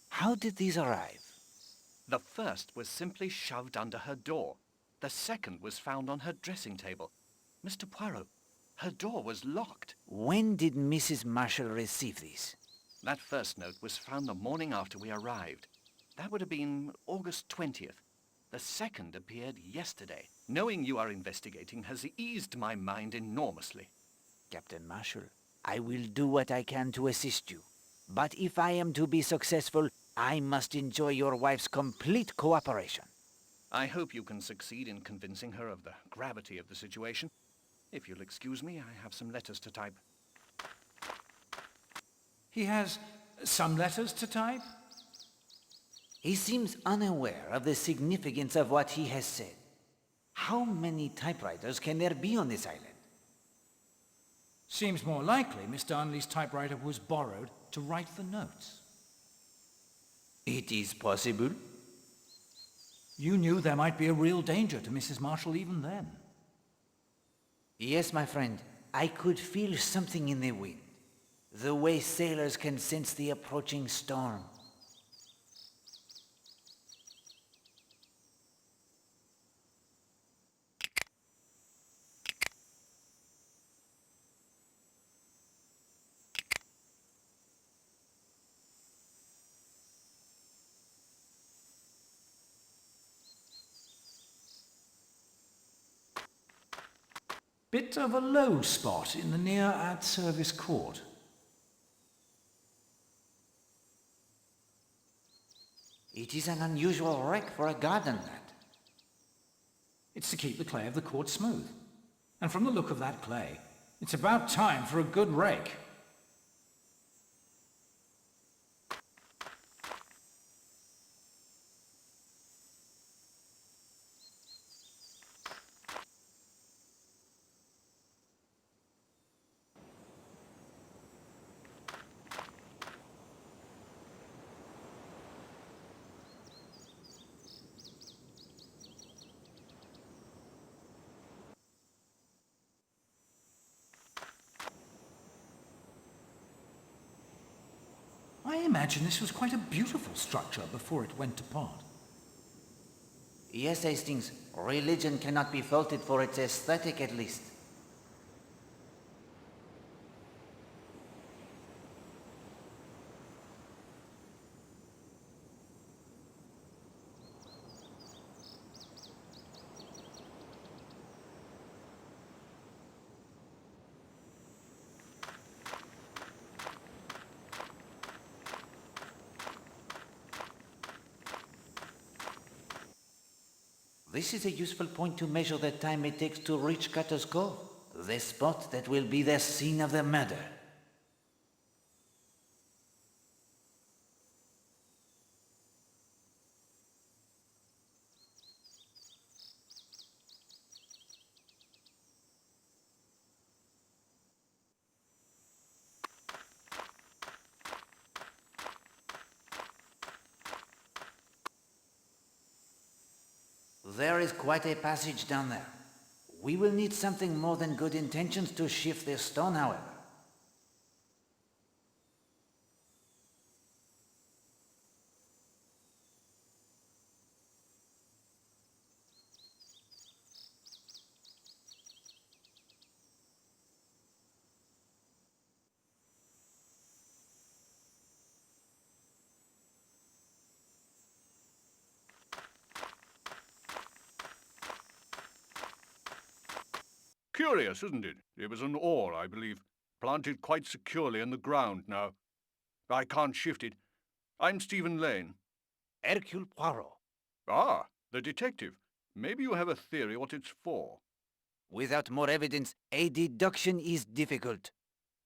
How did these arrive? The first was simply shoved under her door. The second was found on her dressing table. Mr. Poirot, her door was locked. When did Mrs. Marshall receive these? That first note was found the morning after we arrived. That would have been August 20th. The second appeared yesterday. Knowing you are investigating has eased my mind enormously. Captain Marshall, I will do what I can to assist you. But if I am to be successful, I must enjoy your wife's complete cooperation. I hope you can succeed in convincing her of the gravity of the situation. If you'll excuse me, I have some letters to type. He has some letters to type? He seems unaware of the significance of what he has said. How many typewriters can there be on this island? Seems more likely Miss Darnley's typewriter was borrowed to write the notes. It is possible. You knew there might be a real danger to Mrs. Marshall even then. Yes, my friend. I could feel something in the wind. The way sailors can sense the approaching storm. Bit of a low spot in the near at-service court. It is an unusual wreck for a garden, lad. It's to keep the clay of the court smooth. And from the look of that clay, it's about time for a good rake. I imagine this was quite a beautiful structure before it went to pot. Yes, Hastings. Religion cannot be faulted for its aesthetic, at least. This is a useful point to measure the time it takes to reach Cutter's Cove, the spot that will be the scene of the murder. There is quite a passage down there. We will need something more than good intentions to shift this stone, however. Curious, isn't it? It was an oar, I believe, planted quite securely in the ground now. I can't shift it. I'm Stephen Lane. Hercule Poirot. Ah, the detective. Maybe you have a theory what it's for. Without more evidence, a deduction is difficult.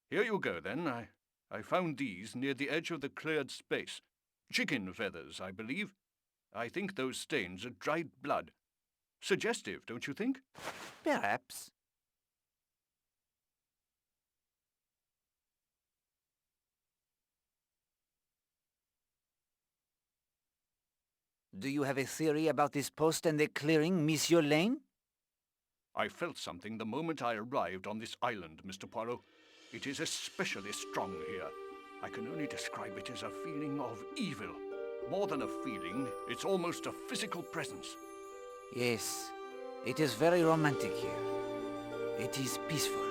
Here you go, then. I found these near the edge of the cleared space. Chicken feathers, I believe. I think those stains are dried blood. Suggestive, don't you think? Perhaps. Do you have a theory about this post and the clearing, Monsieur Lane? I felt something the moment I arrived on this island, Mr. Poirot. It is especially strong here. I can only describe it as a feeling of evil. More than a feeling, it's almost a physical presence. Yes, it is very romantic here. It is peaceful.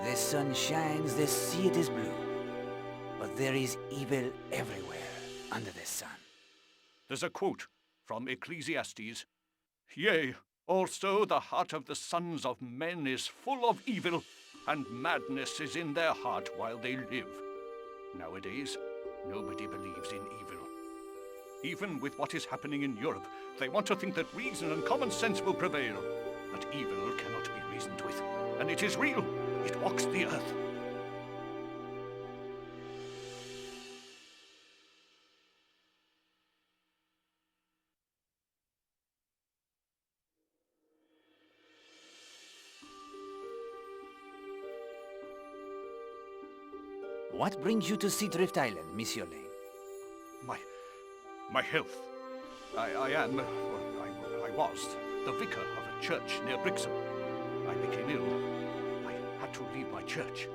The sun shines, the sea it is blue. But there is evil everywhere under the sun. There's a quote from Ecclesiastes. Yea, also the heart of the sons of men is full of evil, and madness is in their heart while they live. Nowadays, nobody believes in evil. Even with what is happening in Europe, they want to think that reason and common sense will prevail. But evil cannot be reasoned with, and it is real. It walks the earth. What brings you to Seadrift Island, Monsieur Lane? My health. I was the vicar of a church near Brixham. I became ill. I had to leave my church.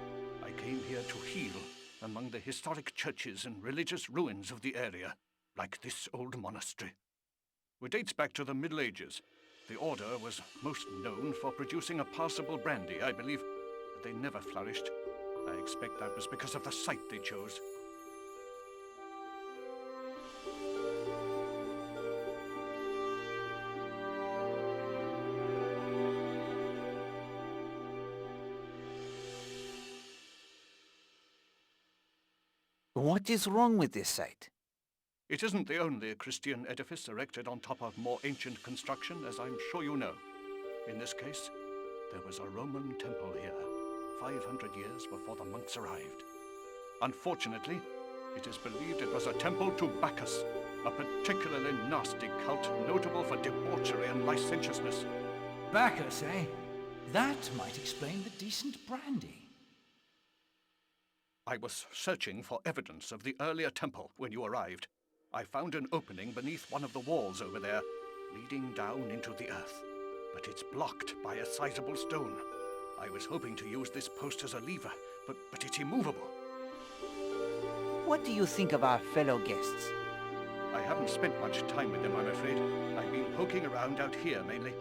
I came here to heal among the historic churches and religious ruins of the area, like this old monastery. It dates back to the Middle Ages. The order was most known for producing a passable brandy, I believe, but they never flourished. I expect that was because of the site they chose. What is wrong with this site? It isn't the only Christian edifice erected on top of more ancient construction, as I'm sure you know. In this case, there was a Roman temple here, 500 years before the monks arrived. Unfortunately, it is believed it was a temple to Bacchus, a particularly nasty cult notable for debauchery and licentiousness. Bacchus, eh? That might explain the decent brandy. I was searching for evidence of the earlier temple when you arrived. I found an opening beneath one of the walls over there, leading down into the earth. But it's blocked by a sizable stone. I was hoping to use this post as a lever, but it's immovable. What do you think of our fellow guests? I haven't spent much time with them, I'm afraid. I've been poking around out here, mainly.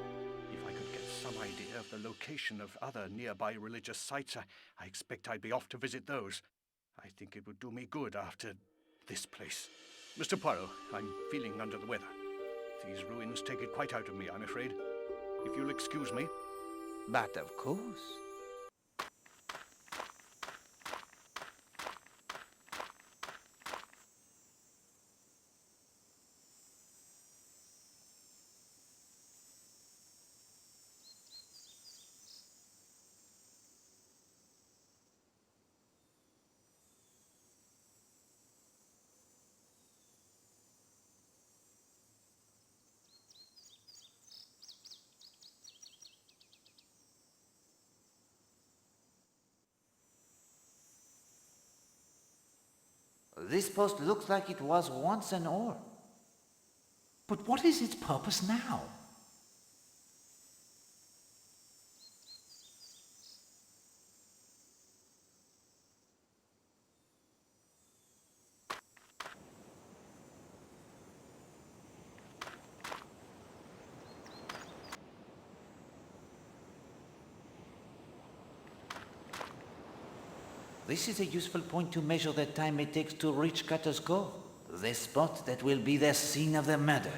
If I could get some idea of the location of other nearby religious sites, I expect I'd be off to visit those. I think it would do me good after this place. Mr. Poirot, I'm feeling under the weather. These ruins take it quite out of me, I'm afraid. If you'll excuse me. But of course. This post looks like it was once an ore. But what is its purpose now? This is a useful point to measure the time it takes to reach Cutter's Cove, the spot that will be the scene of the murder.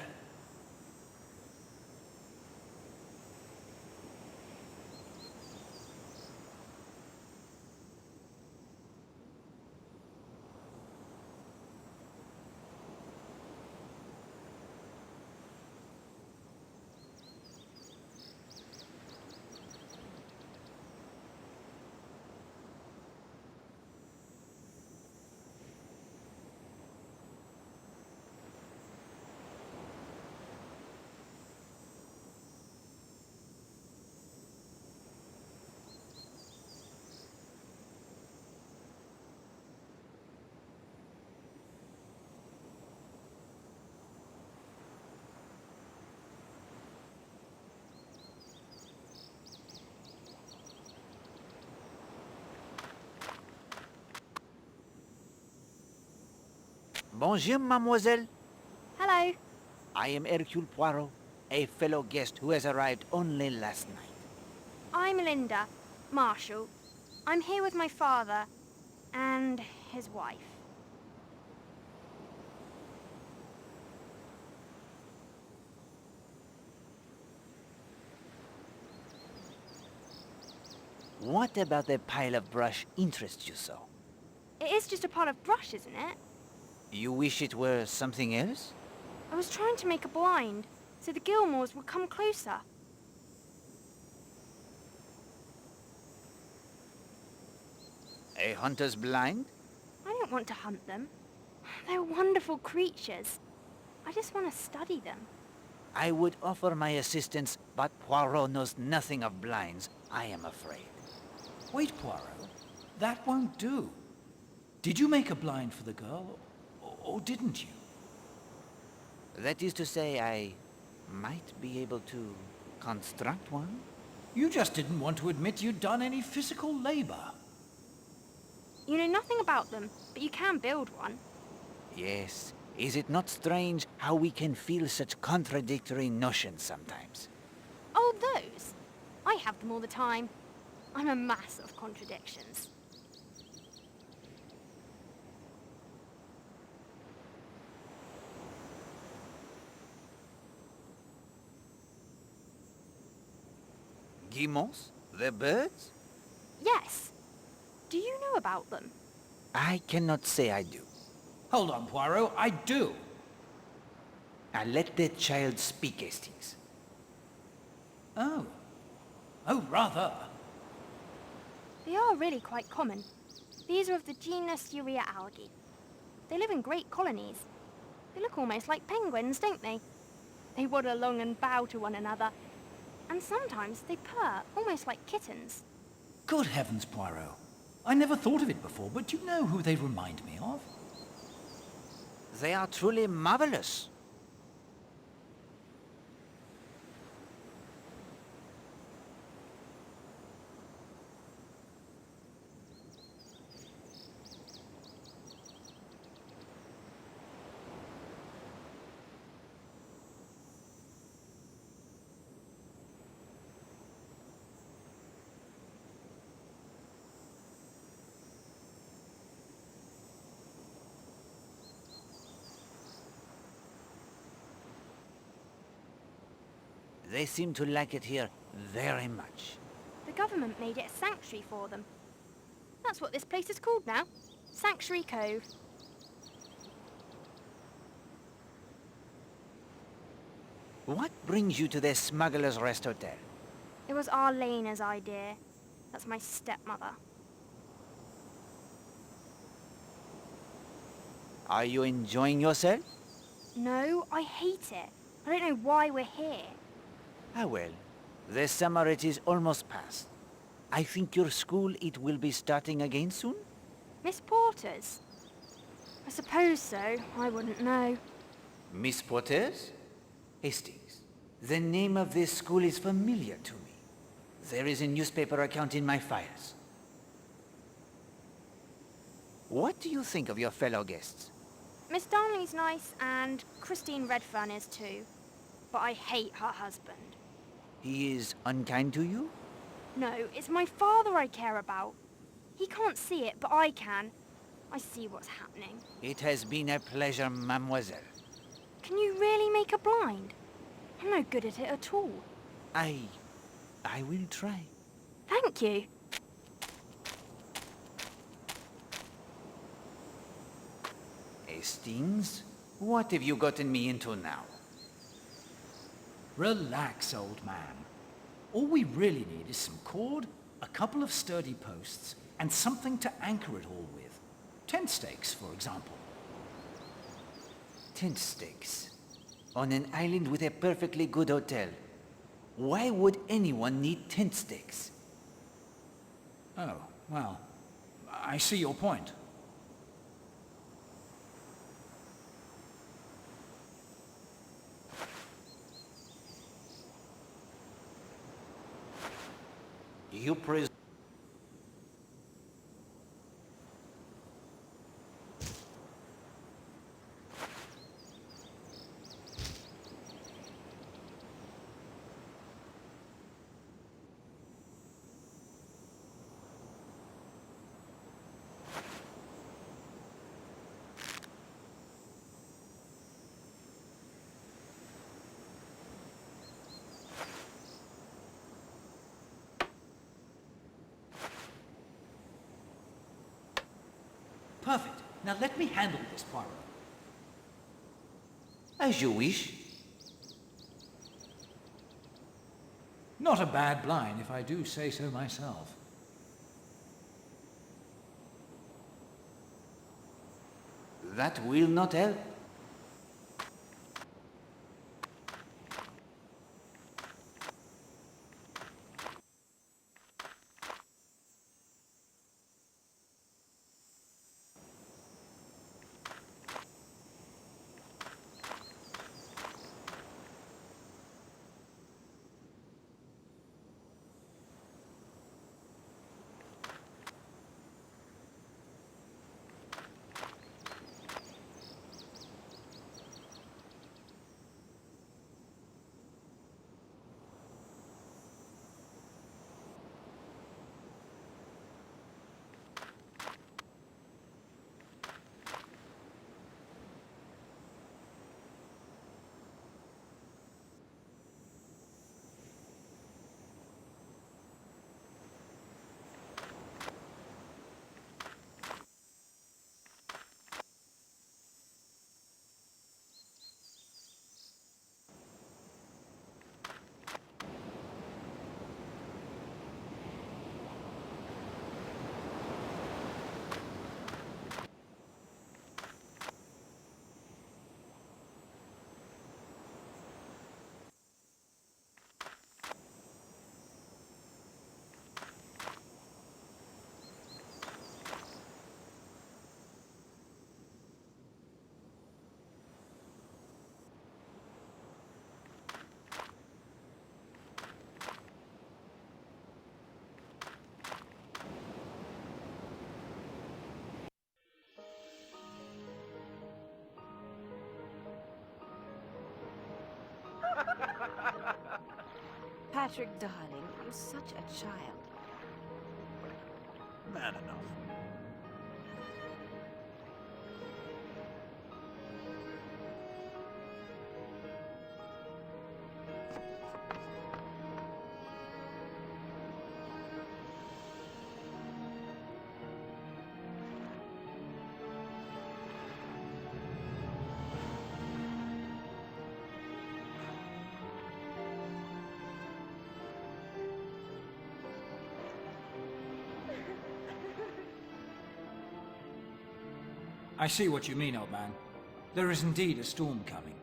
Bonjour, mademoiselle. Hello. I am Hercule Poirot, a fellow guest who has arrived only last night. I'm Linda, Marshall. I'm here with my father and his wife. What about the pile of brush interests you so? It is just a pile of brush, isn't it? You wish it were something else? I was trying to make a blind so the Gilmores would come closer. A hunter's blind? I don't want to hunt them. They're wonderful creatures. I just want to study them. I would offer my assistance, but Poirot knows nothing of blinds, I am afraid. Wait, Poirot. That won't do. Did you make a blind for the girl, or didn't you? That is to say, I might be able to construct one? You just didn't want to admit you'd done any physical labor. You know nothing about them, but you can build one. Yes. Is it not strange how we can feel such contradictory notions sometimes? Oh, those? I have them all the time. I'm a mass of contradictions. Guillemots? The birds? Yes. Do you know about them? I cannot say I do. Hold on, Poirot, I do. Now let the child speak, Hastings. Oh. Oh, rather. They are really quite common. These are of the genus Urea algae. They live in great colonies. They look almost like penguins, don't they? They waddle along and bow to one another. And sometimes they purr, almost like kittens. Good heavens, Poirot. I never thought of it before, but do you know who they remind me of? They are truly marvelous. They seem to like it here very much. The government made it a sanctuary for them. That's what this place is called now. Sanctuary Cove. What brings you to the Smuggler's Rest Hotel? It was Arlena's idea. That's my stepmother. Are you enjoying yourself? No, I hate it. I don't know why we're here. Ah well, the summer it is almost past. I think your school it will be starting again soon? Miss Porter's? I suppose so. I wouldn't know. Miss Porter's? Hastings, the name of this school is familiar to me. There is a newspaper account in my files. What do you think of your fellow guests? Miss Darnley's nice, and Christine Redfern is too. But I hate her husband. He is unkind to you? No, it's my father I care about. He can't see it, but I can. I see what's happening. It has been a pleasure, mademoiselle. Can you really make a blind? I'm no good at it at all. I will try. Thank you. Hastings, what have you gotten me into now? Relax, old man. All we really need is some cord, a couple of sturdy posts, and something to anchor it all with. Tent stakes, for example. Tent stakes? On an island with a perfectly good hotel. Why would anyone need tent stakes? Oh, well, I see your point. You presume... Perfect. Now let me handle this, Poirot. As you wish. Not a bad blind, if I do say so myself. That will not help. Patrick, darling, you're such a child. Man enough. I see what you mean, old man. There is indeed a storm coming.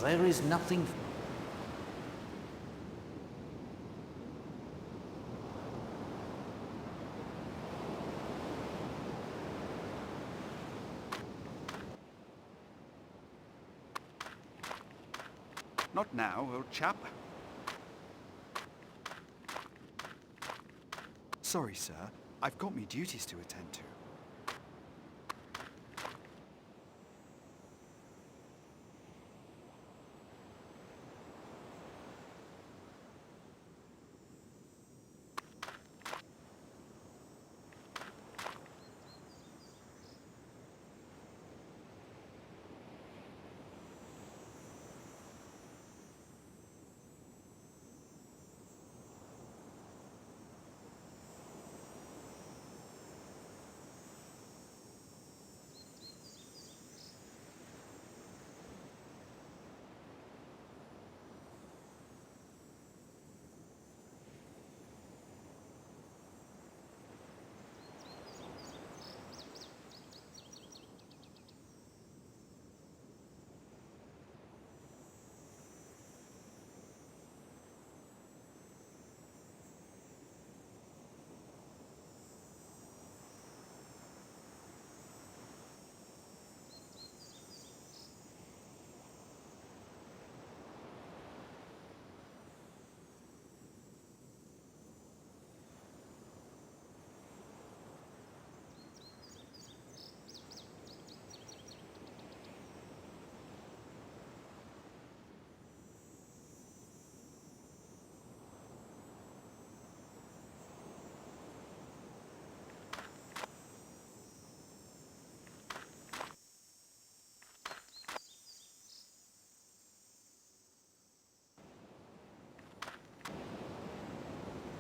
There is nothing... Not now, old chap. Sorry, sir. I've got me duties to attend to.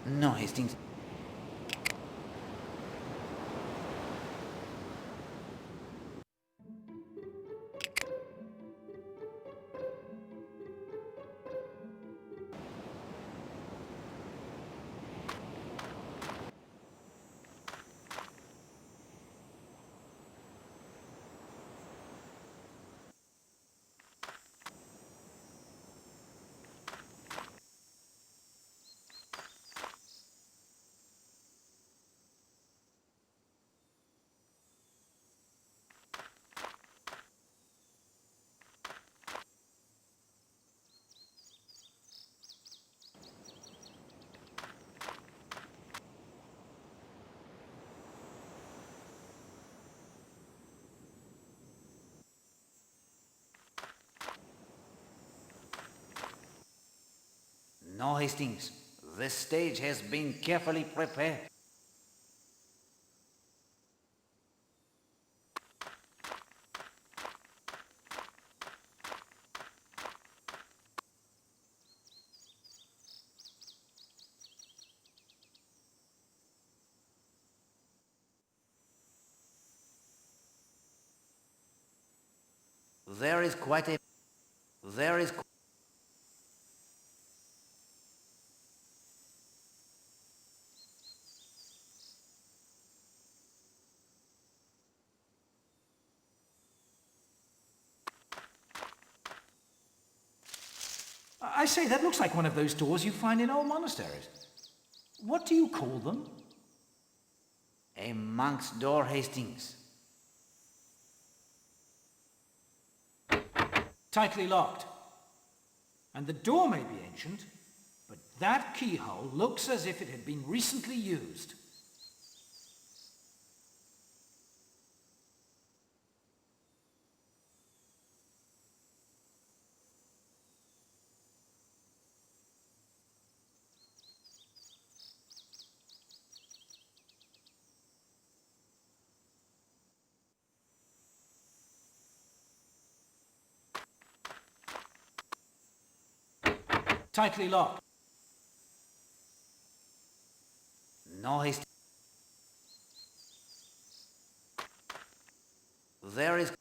No, Hastings. No, Hastings. This stage has been carefully prepared. There is quite a... There is... I say, that looks like one of those doors you find in old monasteries. What do you call them? A monk's door, Hastings. Tightly locked. And the door may be ancient, but that keyhole looks as if it had been recently used. Tightly locked. No, Hastings. There is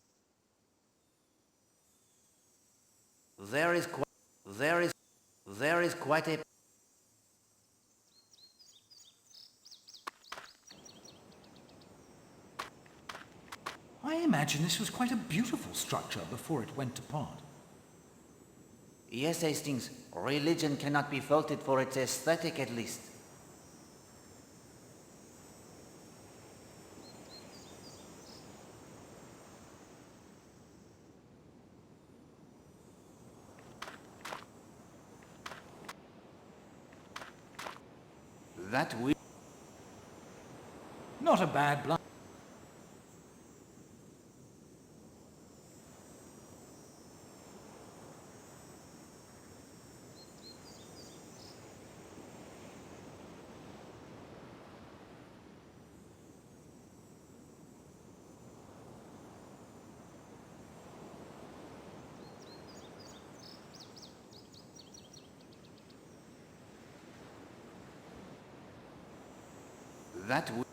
quite a... I imagine this was quite a beautiful structure before it went to pot. Yes, Hastings. Religion cannot be faulted for its aesthetic, at least. That we... Not a bad blind. That we...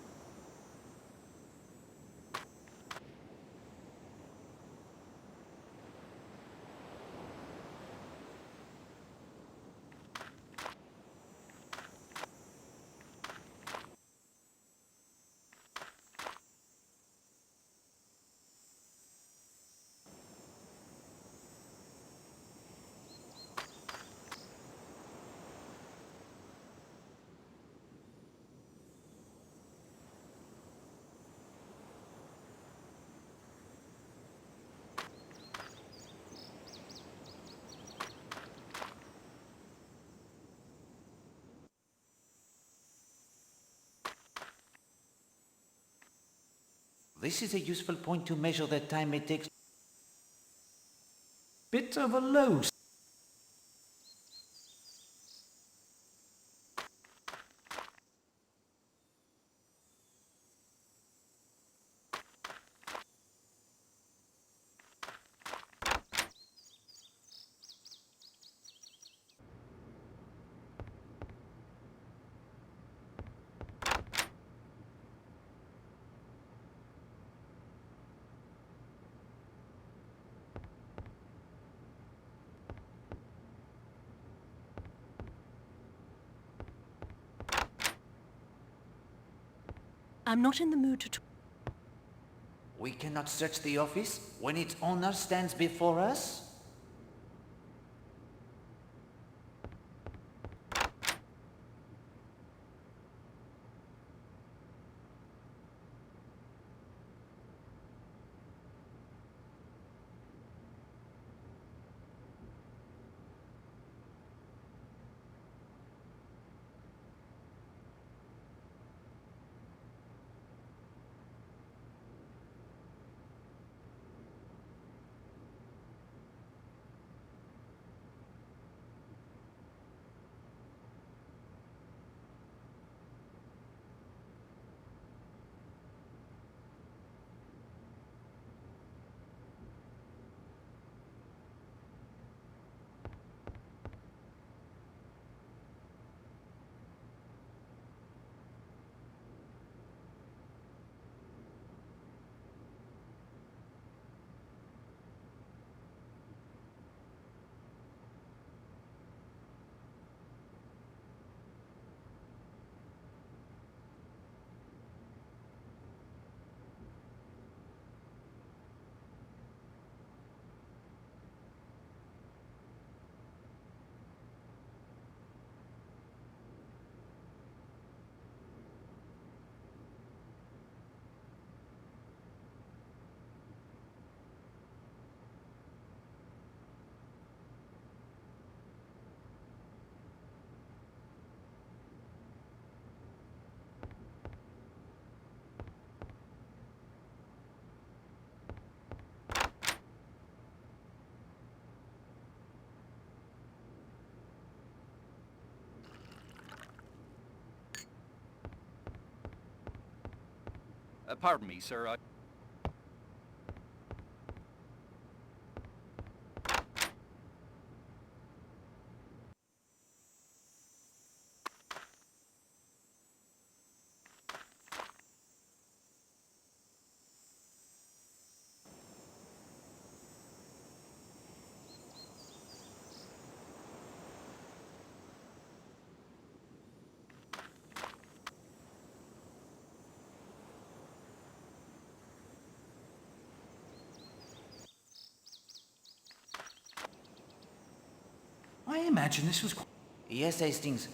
This is a useful point to measure the time it takes. Bit of a low. I'm not in the mood to We cannot search the office when its owner stands before us? Pardon me, sir. I imagine this was... Yes, Hastings.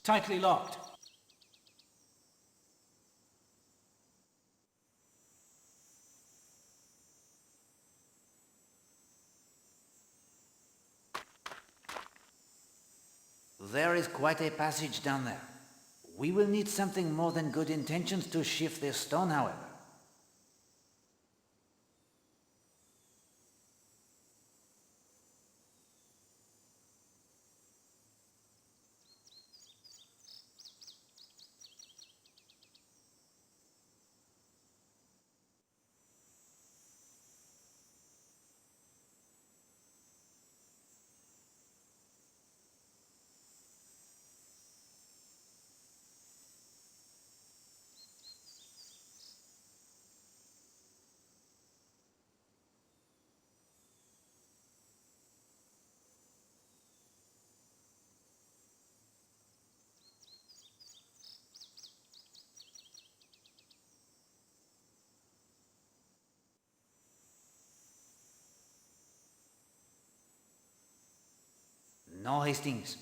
Tightly locked. There is quite a passage down there. We will need something more than good intentions to shift this stone, however. No, Hastings.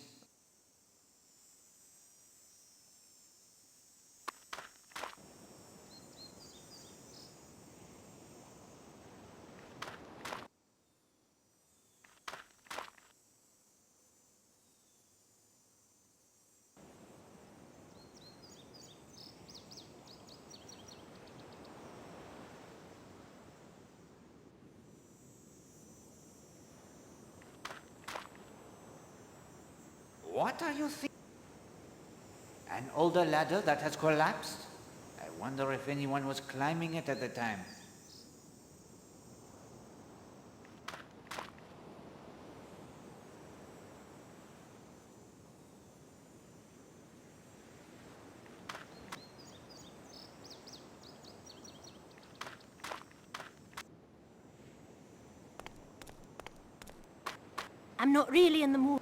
What are you thinking? An older ladder that has collapsed? I wonder if anyone was climbing it at the time. I'm not really in the mood.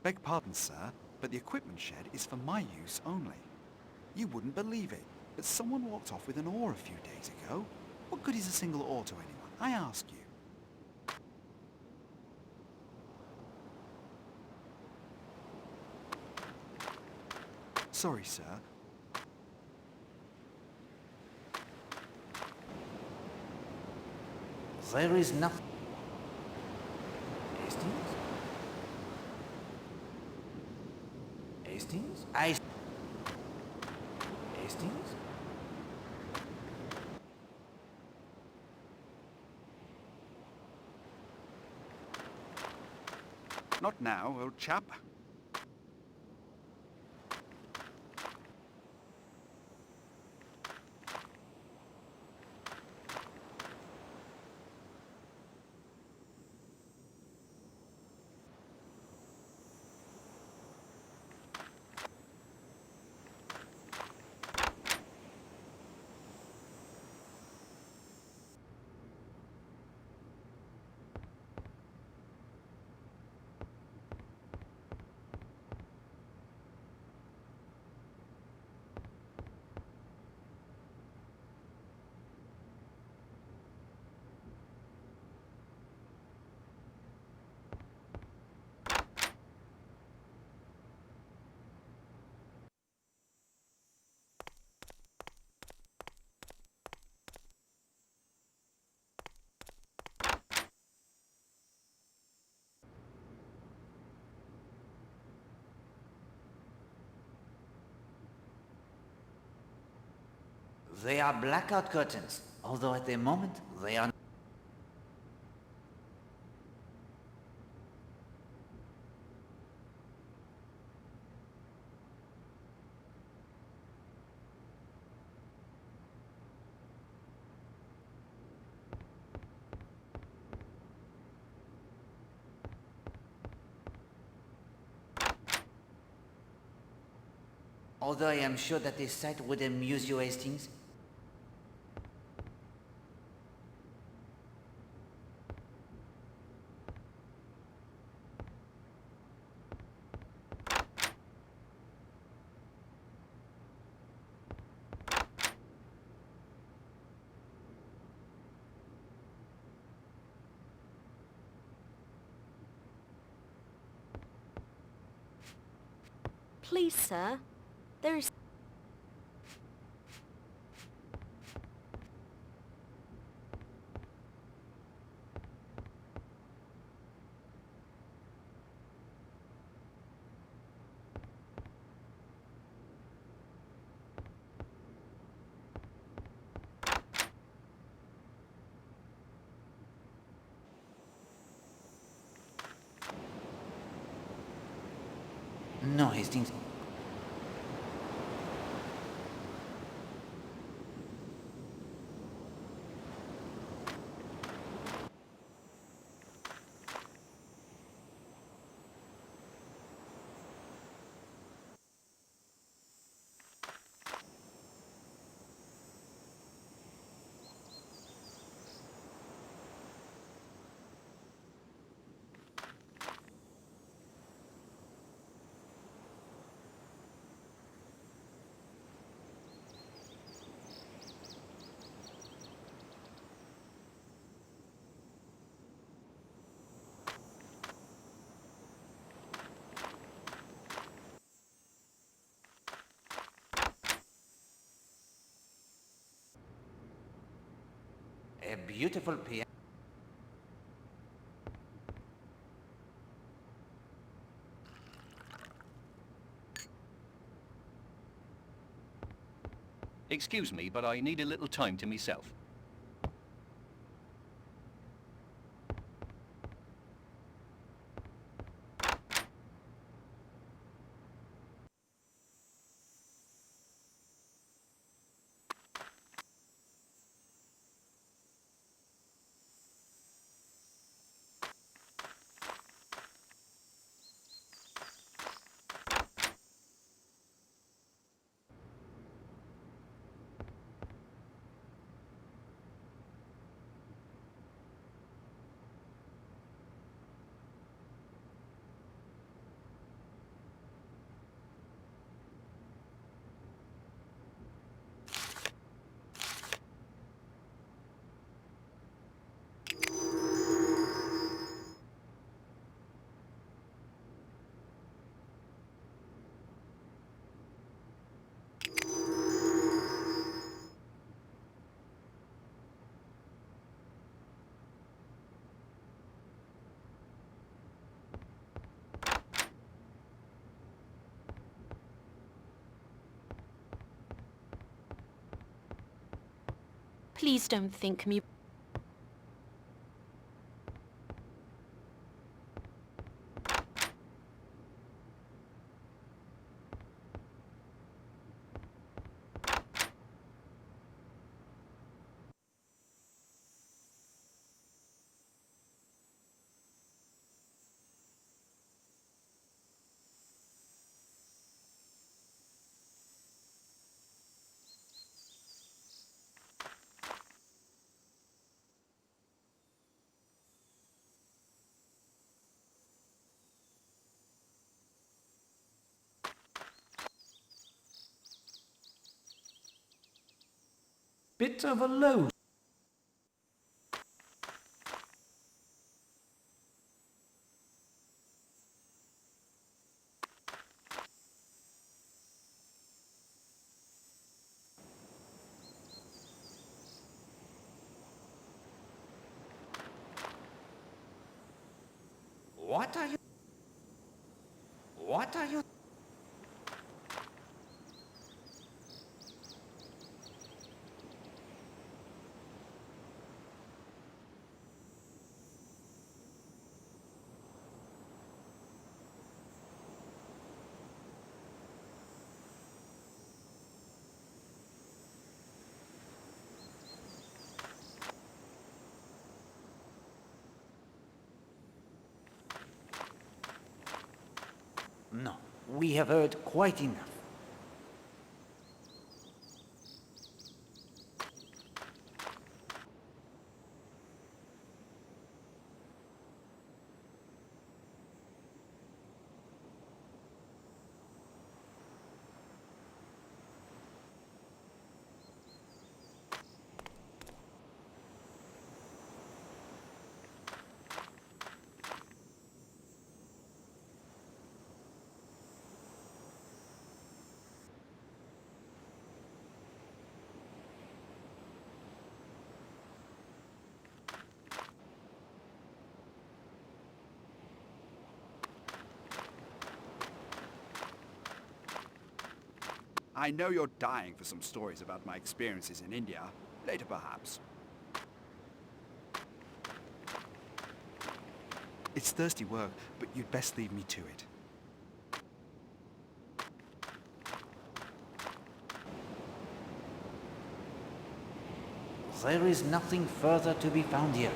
Beg pardon, sir, but the equipment shed is for my use only. You wouldn't believe it, but someone walked off with an oar a few days ago. What good is a single oar to anyone, I ask you? Sorry, sir. There is nothing. Hastings? Hastings? Hastings? Not now, old chap. They are blackout curtains, although at the moment they are... Although I am sure that this sight would amuse you, Hastings. Please, sir. There is... No, Hastings. A beautiful piano. Excuse me, but I need a little time to myself. Please don't think me... Bit of a load. What are you... What are you... No, we have heard quite enough. I know you're dying for some stories about my experiences in India. Later, perhaps. It's thirsty work, but you'd best leave me to it. There is nothing further to be found here.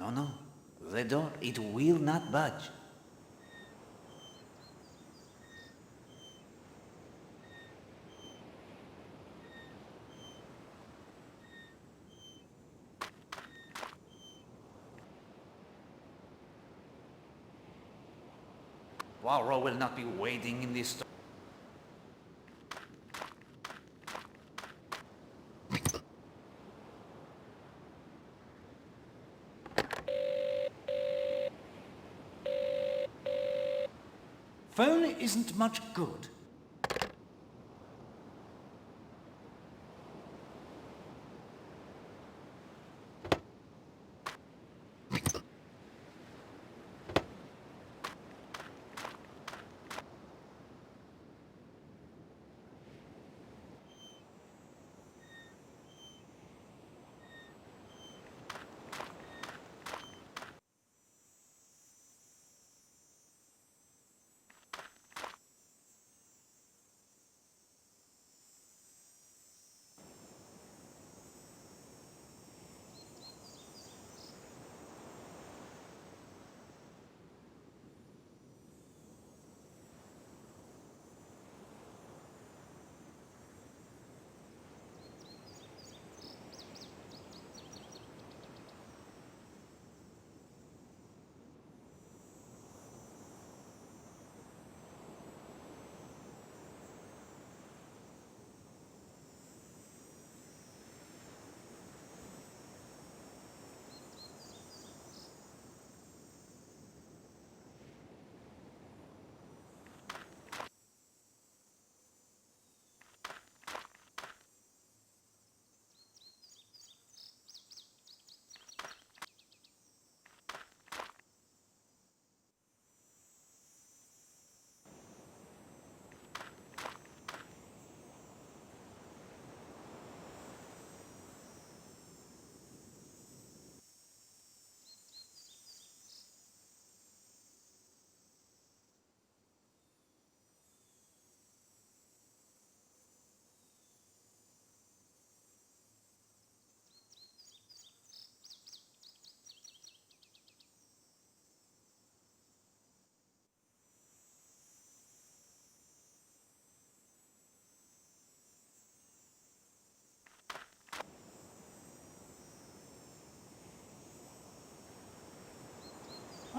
No, no. The door, it will not budge. Poirot will not be waiting in this store. Phone isn't much good.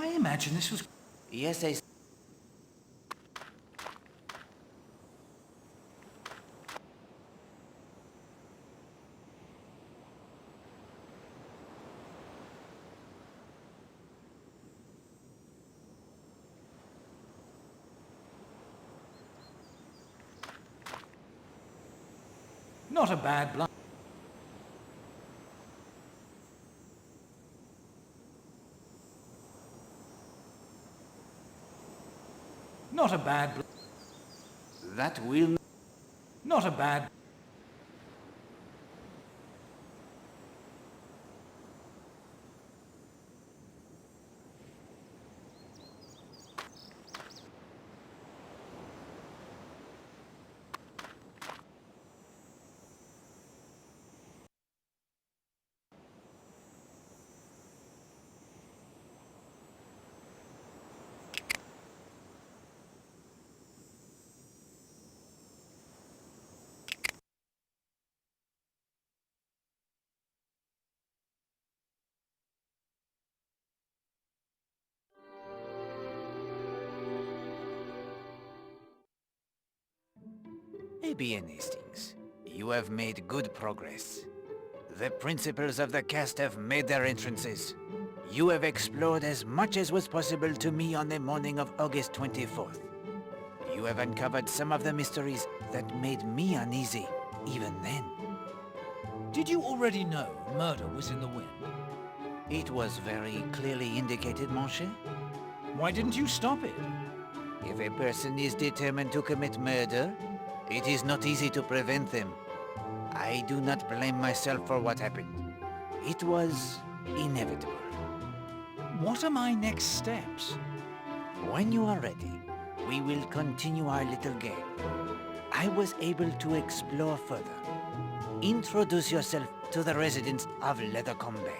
I imagine this was... Yes, I... Not a bad blunt. Not a bad... That will... Not a bad... Bien, Hastings. You have made good progress. The principals of the cast have made their entrances. You have explored as much as was possible to me on the morning of August 24th. You have uncovered some of the mysteries that made me uneasy, even then. Did you already know murder was in the wind? It was very clearly indicated, mon cher. Why didn't you stop it? If a person is determined to commit murder, it is not easy to prevent them. I do not blame myself for what happened. It was inevitable. What are my next steps? When you are ready, we will continue our little game. I was able to explore further. Introduce yourself to the residents of Lethercombe.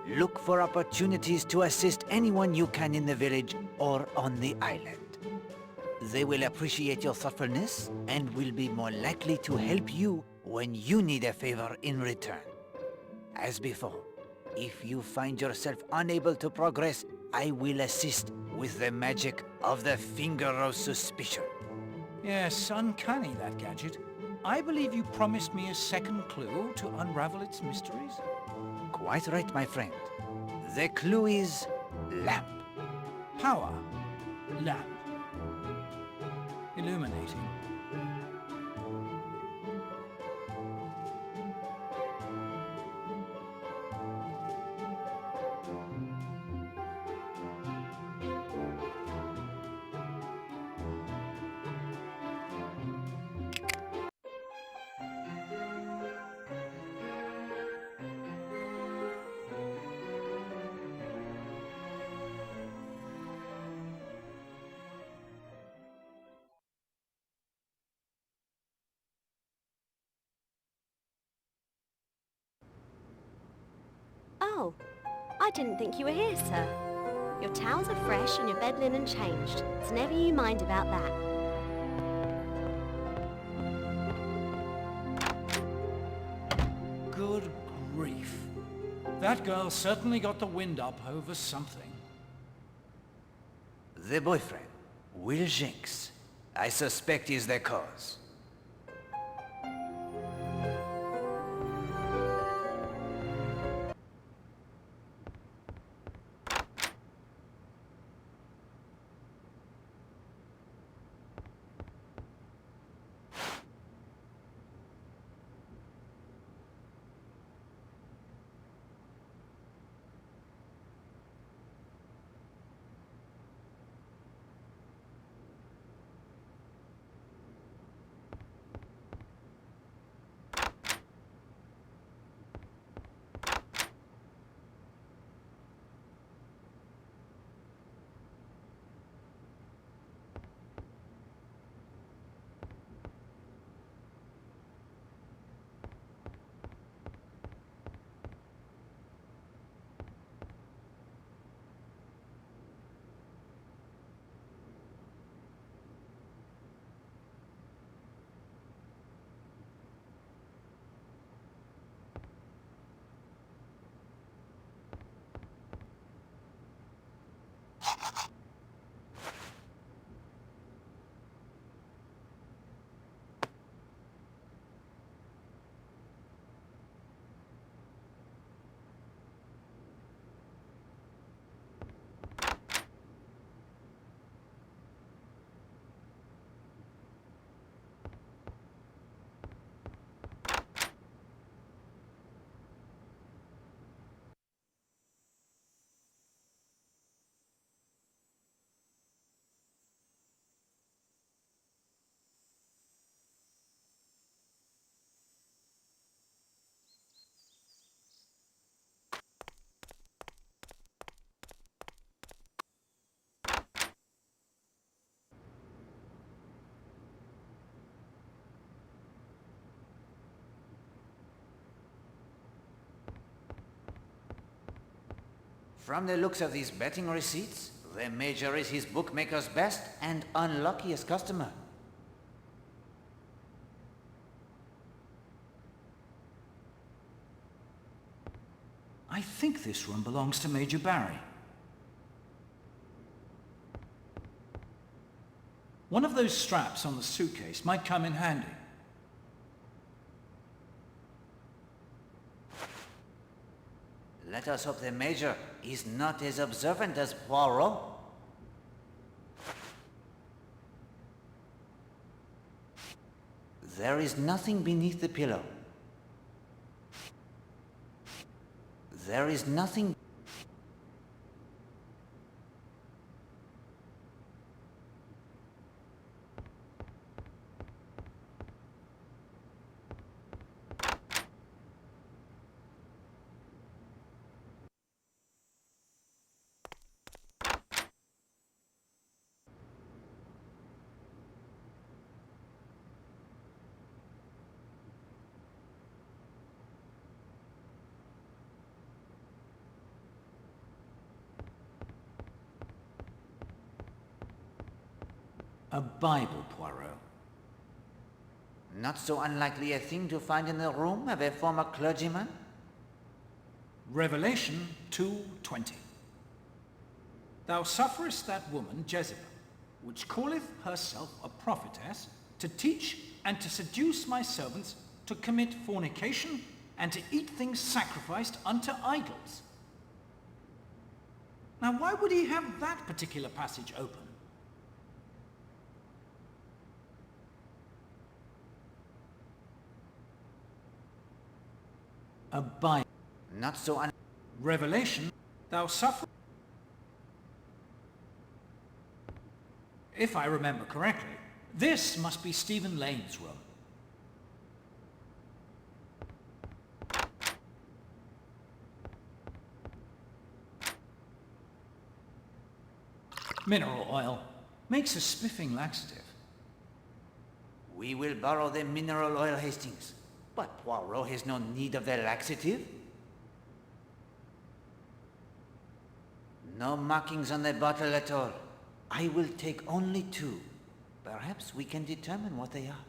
Look for opportunities to assist anyone you can in the village or on the island. They will appreciate your thoughtfulness and will be more likely to help you when you need a favor in return. As before, if you find yourself unable to progress, I will assist with the magic of the Finger of Suspicion. Yes, uncanny, that gadget. I believe you promised me a second clue to unravel its mysteries. Quite right, my friend. The clue is lamp. Power. Lamp. Illuminating. Oh, I didn't think you were here, sir. Your towels are fresh and your bed linen changed, so never you mind about that. Good grief. That girl certainly got the wind up over something. The boyfriend, Will Jenks, I suspect is the cause. From the looks of these betting receipts, the Major is his bookmaker's best and unluckiest customer. I think this room belongs to Major Barry. One of those straps on the suitcase might come in handy. Let us hope the Major is not as observant as Poirot. There is nothing beneath the pillow. There is nothing... A Bible, Poirot. Not so unlikely a thing to find in the room of a former clergyman? Revelation 2:20. Thou sufferest that woman Jezebel, which calleth herself a prophetess, to teach and to seduce my servants to commit fornication and to eat things sacrificed unto idols. Now why would he have that particular passage open? A Bible. Not so Revelation, thou suffer... If I remember correctly, this must be Stephen Lane's room. Mineral oil makes a spiffing laxative. We will borrow the mineral oil, Hastings. But Poirot has no need of the laxative. No markings on the bottle at all. I will take only 2. Perhaps we can determine what they are.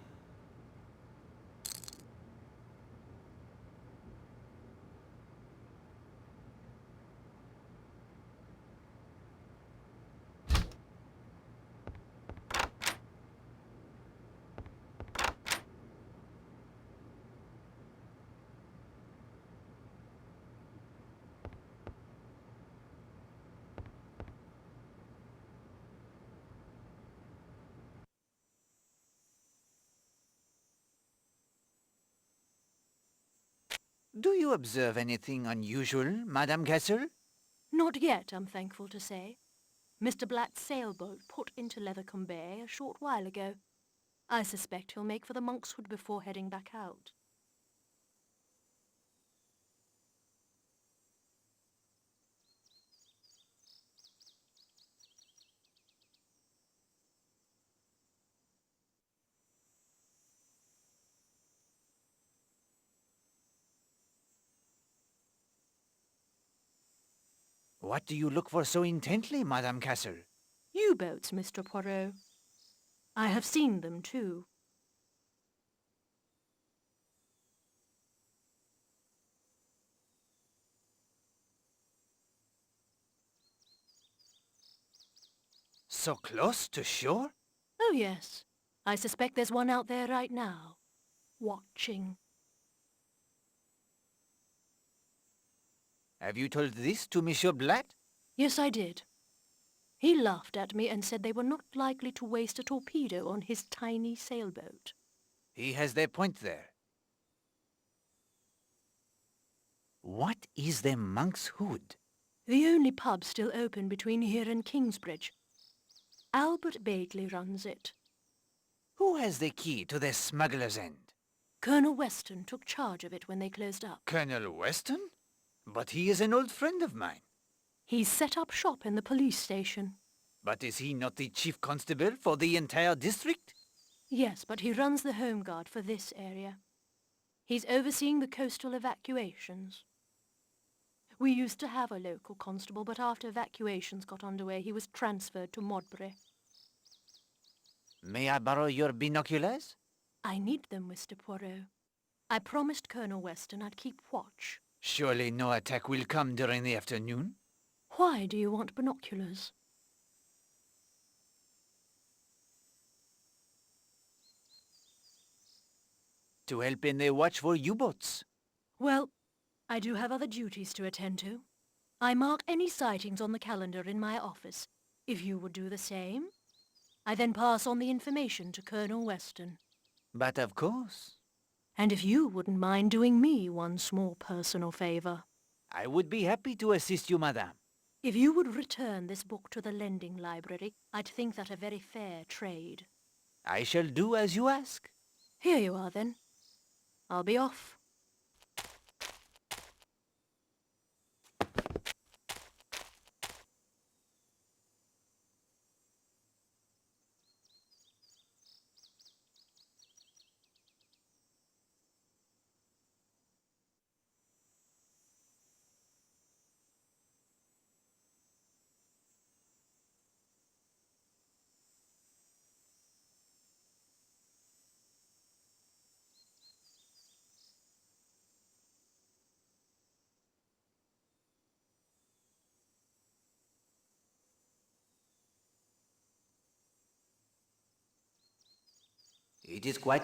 Do you observe anything unusual, Madame Castle? Not yet, I'm thankful to say. Mr. Blatt's sailboat put into Leathercombe Bay a short while ago. I suspect he'll make for the Monkshood before heading back out. What do you look for so intently, Madame Castle? U-boats, Mr. Poirot. I have seen them too. So close to shore? Oh yes. I suspect there's one out there right now. Watching. Have you told this to Monsieur Blatt? Yes, I did. He laughed at me and said they were not likely to waste a torpedo on his tiny sailboat. He has their point there. What is the Monk's Hood? The only pub still open between here and Kingsbridge. Albert Bagley runs it. Who has the key to the smuggler's end? Colonel Weston took charge of it when they closed up. Colonel Weston? But he is an old friend of mine. He's set up shop in the police station. But is he not the chief constable for the entire district? Yes, but he runs the home guard for this area. He's overseeing the coastal evacuations. We used to have a local constable, but after evacuations got underway, he was transferred to Modbury. May I borrow your binoculars? I need them, Mr. Poirot. I promised Colonel Weston I'd keep watch. Surely no attack will come during the afternoon? Why do you want binoculars? To help in the watch for U-boats. Well, I do have other duties to attend to. I mark any sightings on the calendar in my office, if you would do the same. I then pass on the information to Colonel Weston. But of course. And if you wouldn't mind doing me one small personal favor. I would be happy to assist you, madame. If you would return this book to the lending library, I'd think that a very fair trade. I shall do as you ask. Here you are, then. I'll be off. It is quite...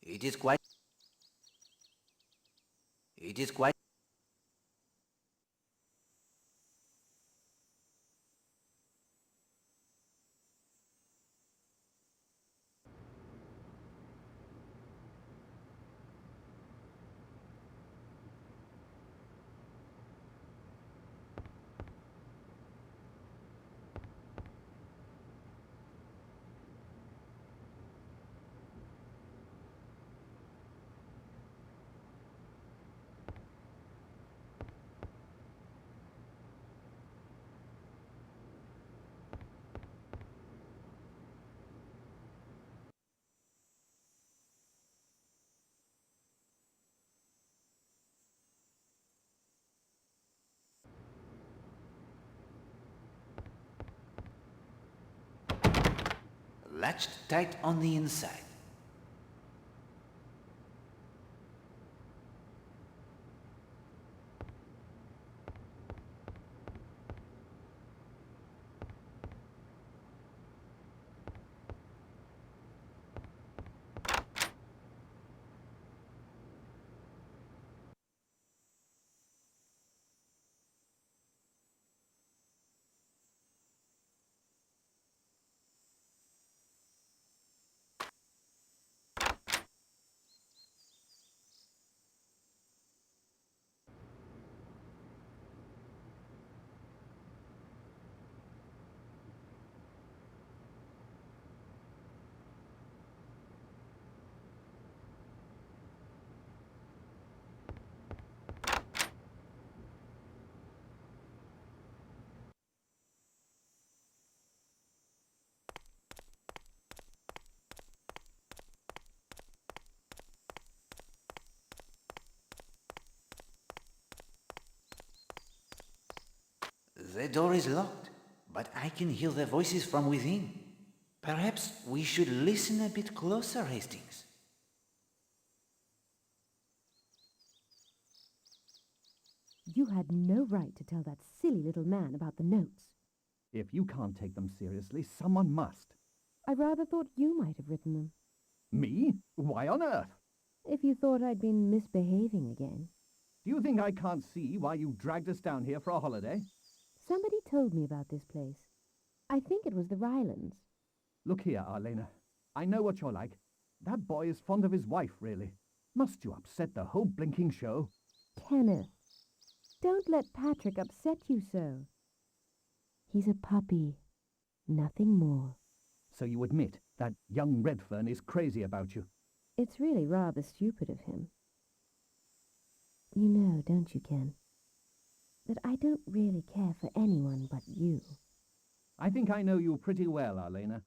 It is quite... It is quite... Latched tight on the inside. The door is locked, but I can hear their voices from within. Perhaps we should listen a bit closer, Hastings. You had no right to tell that silly little man about the notes. If you can't take them seriously, someone must. I rather thought you might have written them. Me? Why on earth? If you thought I'd been misbehaving again. Do you think I can't see why you dragged us down here for a holiday? Somebody told me about this place. I think it was the Rylands. Look here, Arlena. I know what you're like. That boy is fond of his wife, really. Must you upset the whole blinking show? Kenneth, don't let Patrick upset you so. He's a puppy. Nothing more. So you admit that young Redfern is crazy about you? It's really rather stupid of him. You know, don't you, Ken, that I don't really care for anyone but you. I think I know you pretty well, Arlena.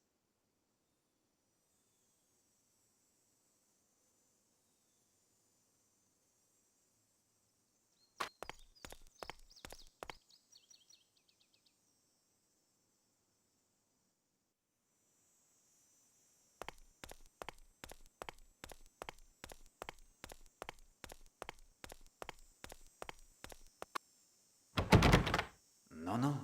No, no.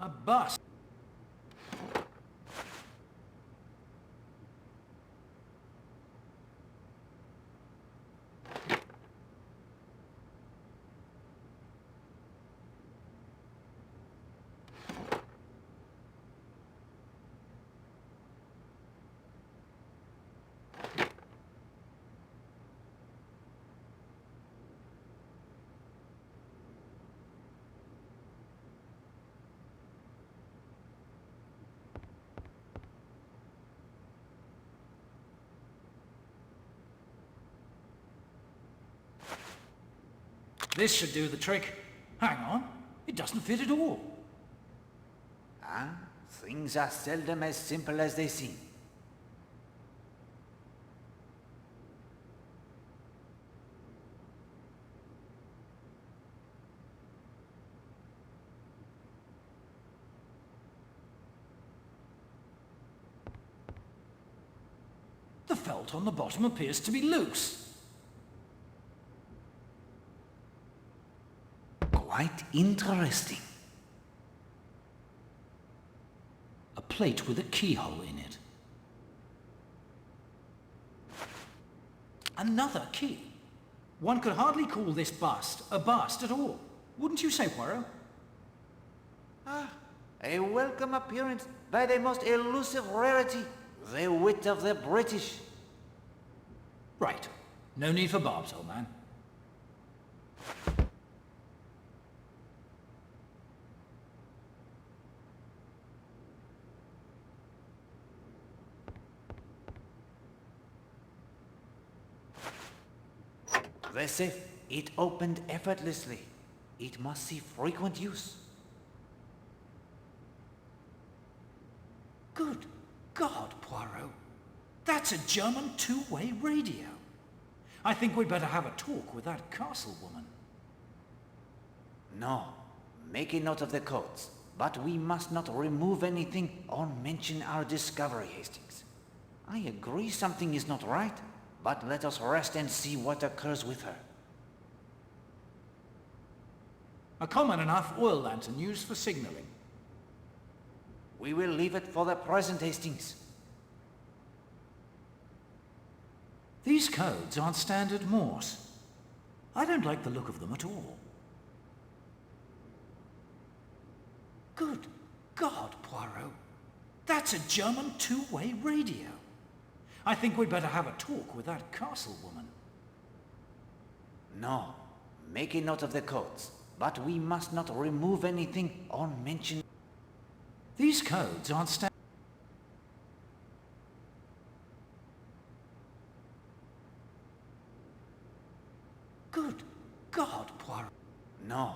A bust. This should do the trick. Hang on, it doesn't fit at all. Ah, things are seldom as simple as they seem. The felt on the bottom appears to be loose. Quite interesting. A plate with a keyhole in it. Another key. One could hardly call this bust a bust at all. Wouldn't you say, Poirot? Ah, a welcome appearance by the most elusive rarity, the wit of the British. Right. No need for barbs, old man. The safe, it opened effortlessly. It must see frequent use. Good God, Poirot. That's a German two-way radio. I think we'd better have a talk with that castle woman. No, make a note of the codes. But we must not remove anything or mention our discovery, Hastings. I agree something is not right, but let us rest and see what occurs with her. A common enough oil lantern used for signaling. We will leave it for the present, Hastings. These codes aren't standard Morse. I don't like the look of them at all. Good God, Poirot. That's a German two-way radio. I think we'd better have a talk with that castle woman. No, make a note of the codes. But we must not remove anything or mention... These codes aren't standard. Good God, Poirot. No.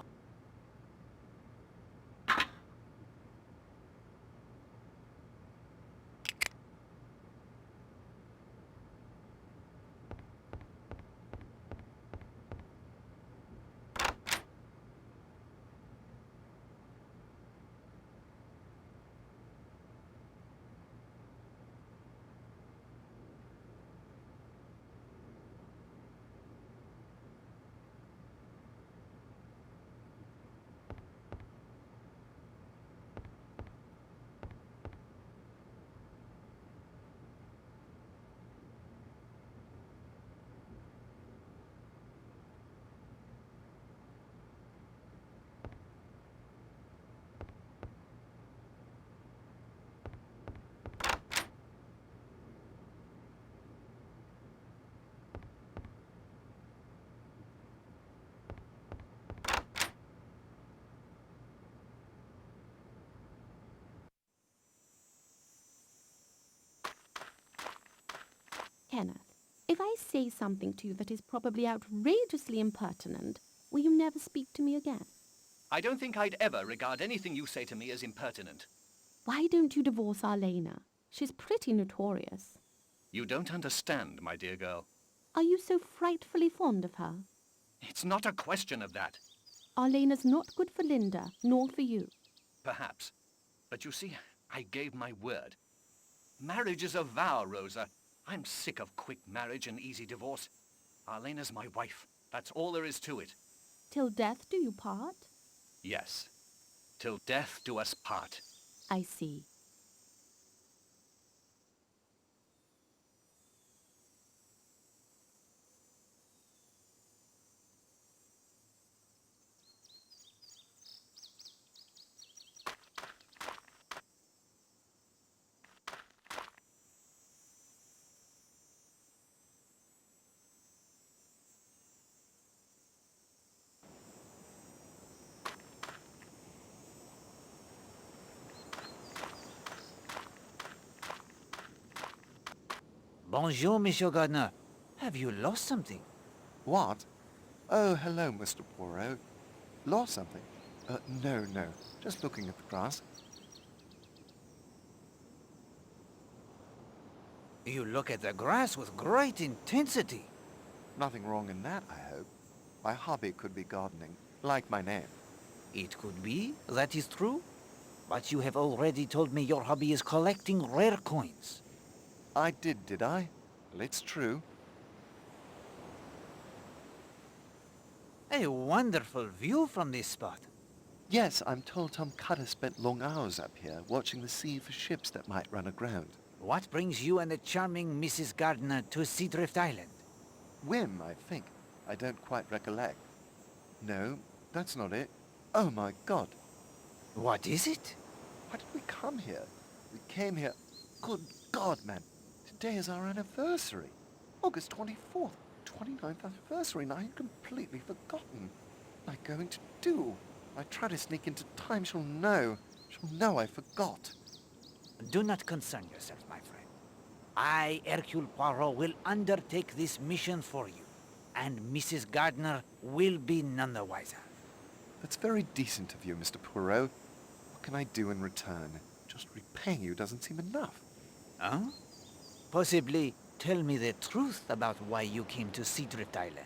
Kenneth, if I say something to you that is probably outrageously impertinent, will you never speak to me again? I don't think I'd ever regard anything you say to me as impertinent. Why don't you divorce Arlena? She's pretty notorious. You don't understand, my dear girl. Are you so frightfully fond of her? It's not a question of that. Arlena's not good for Linda, nor for you. Perhaps. But you see, I gave my word. Marriage is a vow, Rosa. I'm sick of quick marriage and easy divorce. Arlena's my wife. That's all there is to it. Till death do you part? Yes. Till death do us part. I see. Bonjour, Monsieur Gardner. Have you lost something? What? Oh, hello, Mr. Poirot. Lost something? No. Just looking at the grass. You look at the grass with great intensity. Nothing wrong in that, I hope. My hobby could be gardening, like my name. It could be, that is true. But you have already told me your hobby is collecting rare coins. I did I? Well, it's true. A wonderful view from this spot. Yes, I'm told Tom Cutter spent long hours up here, watching the sea for ships that might run aground. What brings you and the charming Mrs. Gardner to Seadrift Island? Whim, I think. I don't quite recollect. No, that's not it. Oh my God. What is it? Why did we come here? We came here... Good God, man. Today is our anniversary. August 24th, 29th anniversary, and I'd completely forgotten. What am I going to do? If I try to sneak into time, she'll know. She'll know I forgot. Do not concern yourself, my friend. I, Hercule Poirot, will undertake this mission for you, and Mrs. Gardner will be none the wiser. That's very decent of you, Mr. Poirot. What can I do in return? Just repaying you doesn't seem enough. Huh? Possibly tell me the truth about why you came to Seadrift Island.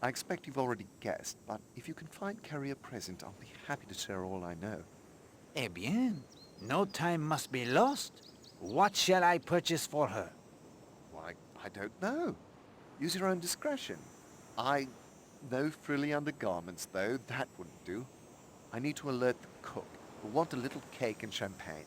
I expect you've already guessed, but if you can find Kerry a present, I'll be happy to share all I know. Eh bien, no time must be lost. What shall I purchase for her? Why, I don't know. Use your own discretion. No frilly undergarments, though. That wouldn't do. I need to alert the cook. We'll want a little cake and champagne.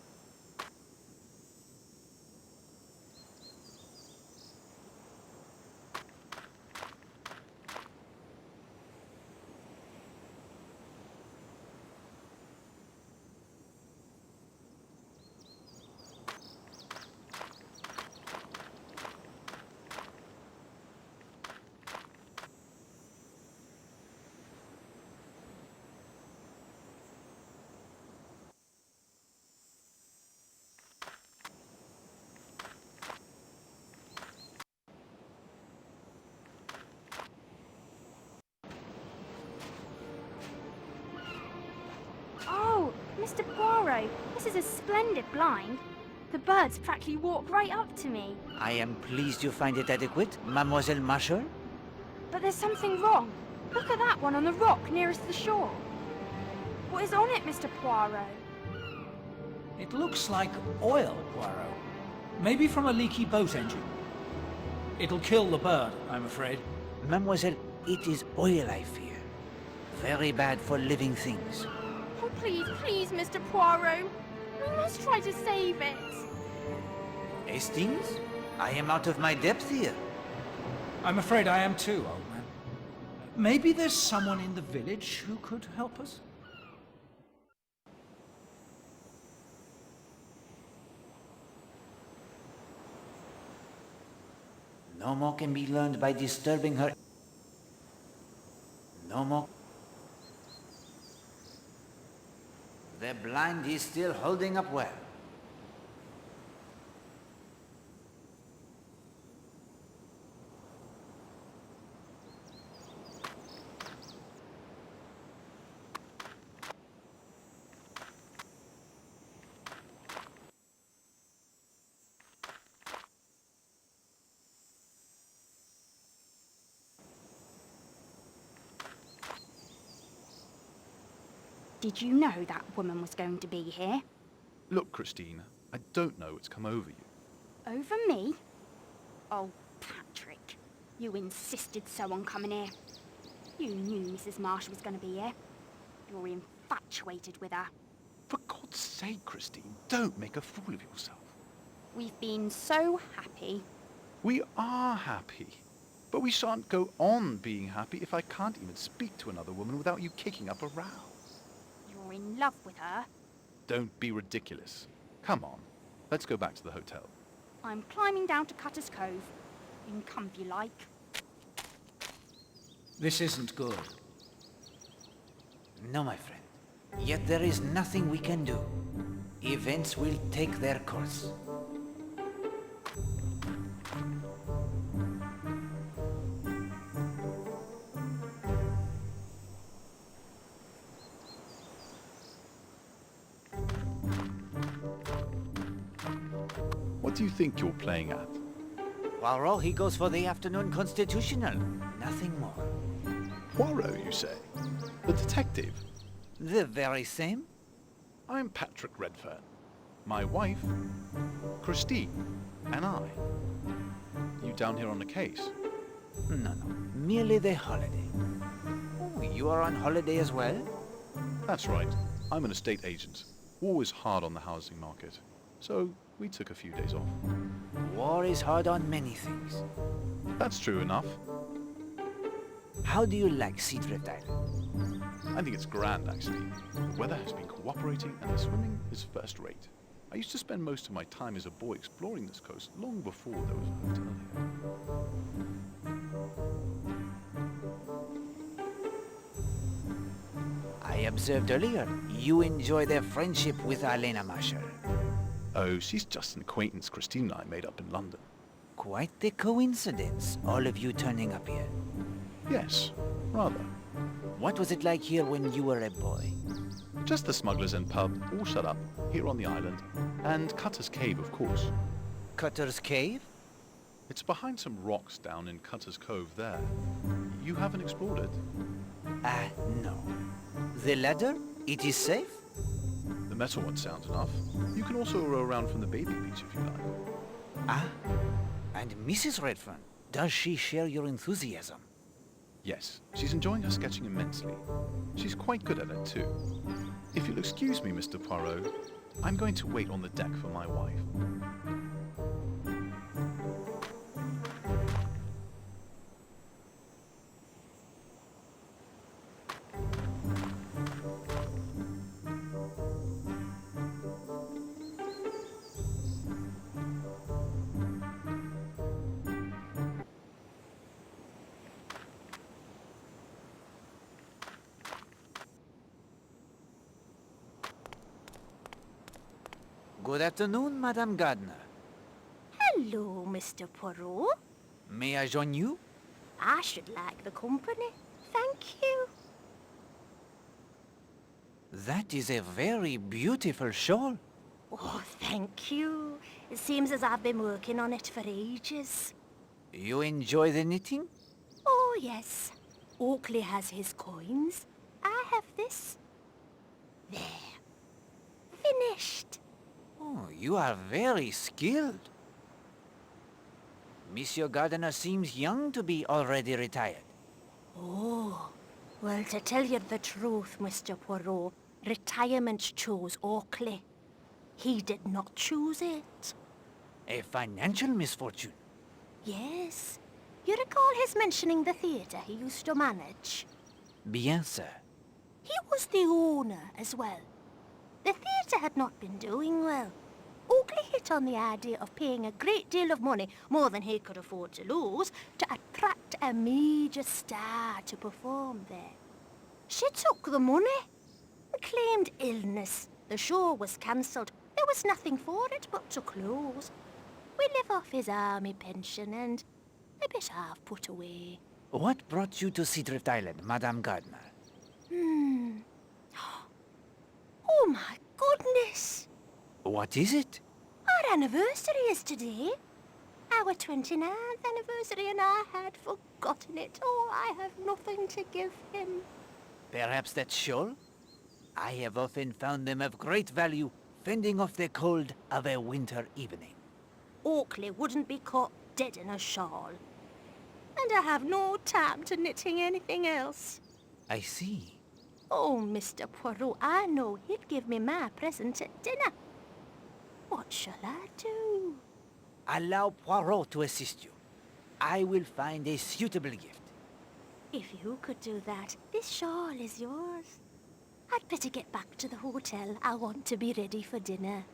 Oh, Mr. Poirot, this is a splendid blind. The birds practically walk right up to me. I am pleased you find it adequate, Mademoiselle Marshall. But there's something wrong. Look at that one on the rock nearest the shore. What is on it, Mr. Poirot? It looks like oil, Poirot. Maybe from a leaky boat engine. It'll kill the bird, I'm afraid. Mademoiselle, it is oil, I fear. Very bad for living things. Oh, please, Mr. Poirot. We must try to save it. Hastings? I am out of my depth here. I'm afraid I am too, old man. Maybe there's someone in the village who could help us? No more can be learned by disturbing her. No more. The blind is still holding up well. Did you know that woman was going to be here? Look, Christine, I don't know what's come over you. Over me? Oh, Patrick. You insisted so on coming here. You knew Mrs. Marsh was going to be here. Your infatuated with her. For God's sake, Christine, don't make a fool of yourself. We've been so happy. We are happy. But we shan't go on being happy if I can't even speak to another woman without you kicking up a row. You're in love with her. Don't be ridiculous. Come on, let's go back to the hotel. I'm climbing down to Cutter's Cove. You can come if you like. This isn't good. No, my friend. Yet there is nothing we can do. Events will take their course. What do you think you're playing at? Poirot, he goes for the afternoon constitutional. Nothing more. Poirot, you say? The detective? The very same? I'm Patrick Redfern. My wife, Christine, and I. You down here on a case? No. Merely the holiday. Oh, you are on holiday as well? That's right. I'm an estate agent. Always hard on the housing market. So we took a few days off. War is hard on many things. That's true enough. How do you like Seadrift Island? I think it's grand, actually. The weather has been cooperating and the swimming is first rate. I used to spend most of my time as a boy exploring this coast long before there was a hotel here. I observed earlier, you enjoy their friendship with Elena Marshall. Oh, she's just an acquaintance Christine and I made up in London. Quite the coincidence, all of you turning up here. Yes, rather. What was it like here when you were a boy? Just the Smuggler's End pub, all shut up, here on the island. And Cutter's Cave, of course. Cutter's Cave? It's behind some rocks down in Cutter's Cove there. You haven't explored it? No. The ladder? It is safe? The metal one sounds enough. You can also row around from the baby beach if you like. And Mrs. Redfern, does she share your enthusiasm? Yes, she's enjoying her sketching immensely. She's quite good at it too. If you'll excuse me, Mr. Poirot, I'm going to wait on the deck for my wife. Good afternoon, Madame Gardner. Hello, Mr. Poirot. May I join you? I should like the company. Thank you. That is a very beautiful shawl. Oh, thank you. It seems as I've been working on it for ages. You enjoy the knitting? Oh, yes. Oakley has his coins. I have this. There. Finished. Oh, you are very skilled. Monsieur Gardner seems young to be already retired. Oh, well, to tell you the truth, Mr. Poirot, retirement chose Oakley. He did not choose it. A financial misfortune. Yes. You recall his mentioning the theatre he used to manage? Bien, sir. He was the owner as well. The theatre had not been doing well. Oakley hit on the idea of paying a great deal of money, more than he could afford to lose, to attract a major star to perform there. She took the money and claimed illness. The show was cancelled. There was nothing for it but to close. We live off his army pension and a bit I've put away. What brought you to Seadrift Island, Madame Gardner? Oh my goodness! What is it? Our anniversary is today. Our 29th anniversary, and I had forgotten it. Oh, I have nothing to give him. Perhaps that shawl? I have often found them of great value, fending off the cold of a winter evening. Oakley wouldn't be caught dead in a shawl. And I have no time to knitting anything else. I see. Oh, Mr. Poirot, I know he'd give me my present at dinner. What shall I do? Allow Poirot to assist you. I will find a suitable gift. If you could do that, this shawl is yours. I'd better get back to the hotel. I want to be ready for dinner.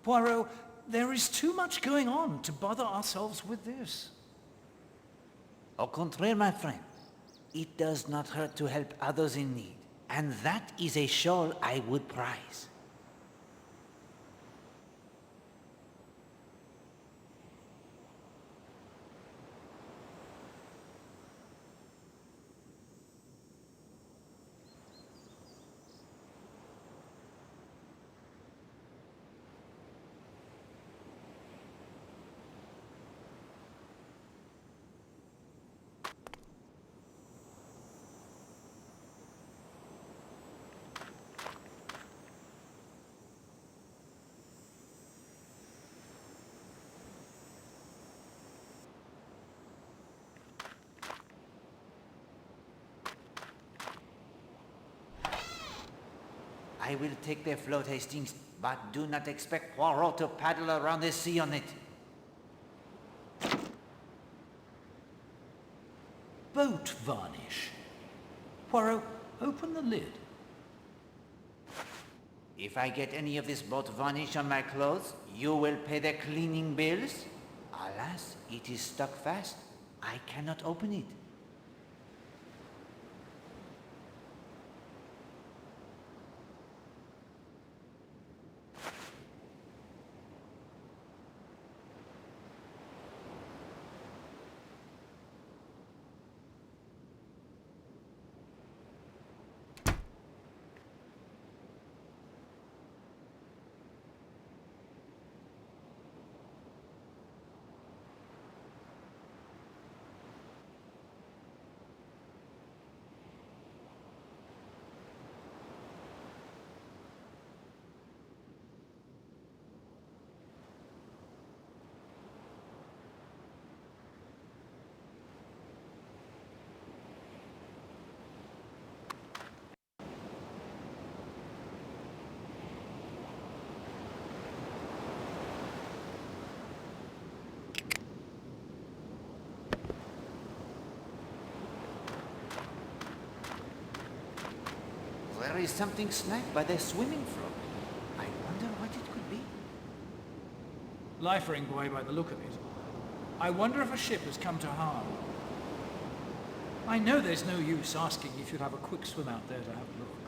Poirot, there is too much going on to bother ourselves with this. Au contraire, my friend. It does not hurt to help others in need. And that is a shawl I would prize. I will take their float, Hastings, but do not expect Poirot to paddle around the sea on it. Boat varnish. Poirot, open the lid. If I get any of this boat varnish on my clothes, you will pay the cleaning bills? Alas, it is stuck fast. I cannot open it. There is something snagged by the swimming float. I wonder what it could be. Life ring buoy by the look of it. I wonder if a ship has come to harm. I know there's no use asking if you'd have a quick swim out there to have a look.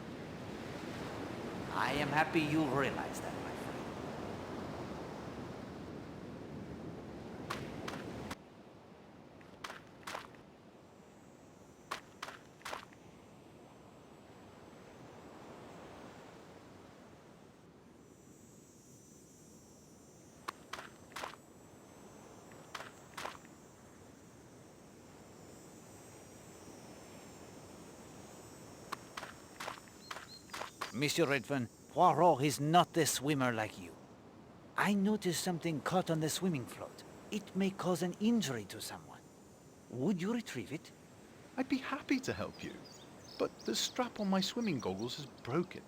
I am happy you realize that, my friend. Monsieur Redfern, Poirot is not a swimmer like you. I noticed something caught on the swimming float. It may cause an injury to someone. Would you retrieve it? I'd be happy to help you, but the strap on my swimming goggles is broken.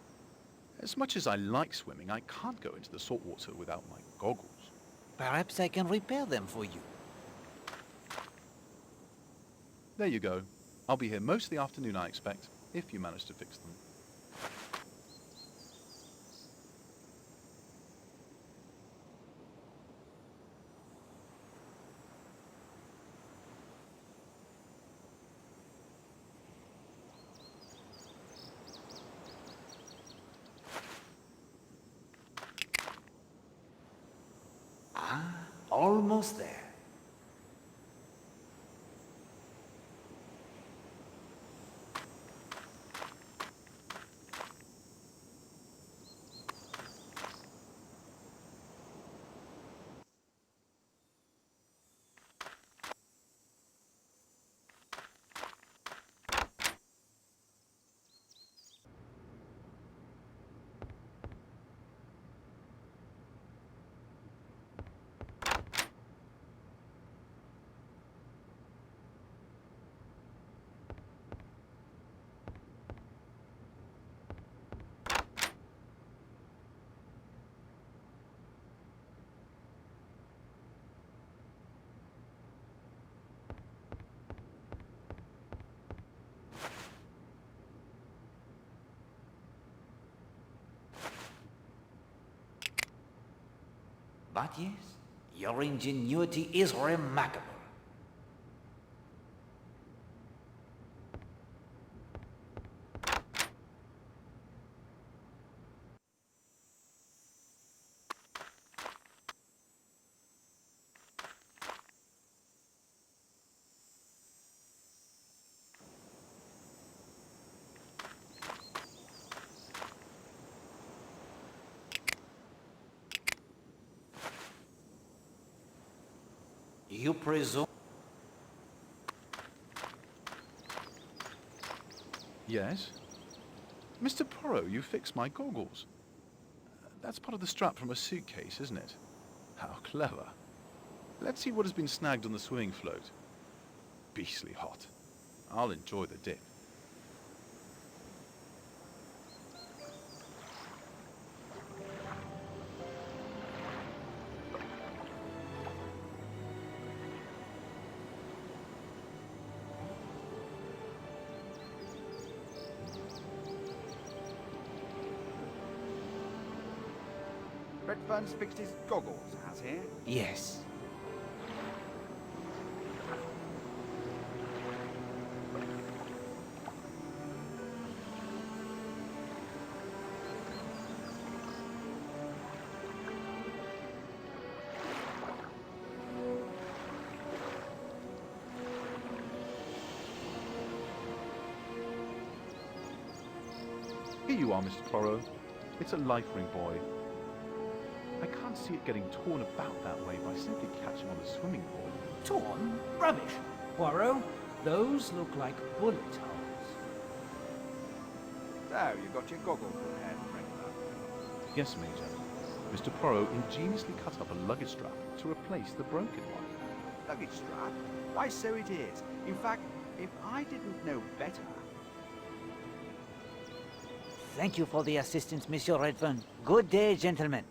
As much as I like swimming, I can't go into the salt water without my goggles. Perhaps I can repair them for you. There you go. I'll be here most of the afternoon, I expect, if you manage to fix them. Almost there. But yes, your ingenuity is remarkable. You presume? Yes? Mr. Poirot, you fixed my goggles. That's part of the strap from a suitcase, isn't it? How clever. Let's see what has been snagged on the swimming float. Beastly hot. I'll enjoy the dip. Redfern's fixed his goggles, has he? Yes. Here you are, Mr. Poirot. It's a life ring, boy. I can't see it getting torn about that way by simply catching on the swimming pool. Torn? Rubbish. Poirot, those look like bullet holes. So, you got your goggles prepared, Redfern? Yes, Major. Mr. Poirot ingeniously cut up a luggage strap to replace the broken one. Luggage strap? Why, so it is. In fact, if I didn't know better... Thank you for the assistance, Monsieur Redfern. Good day, gentlemen.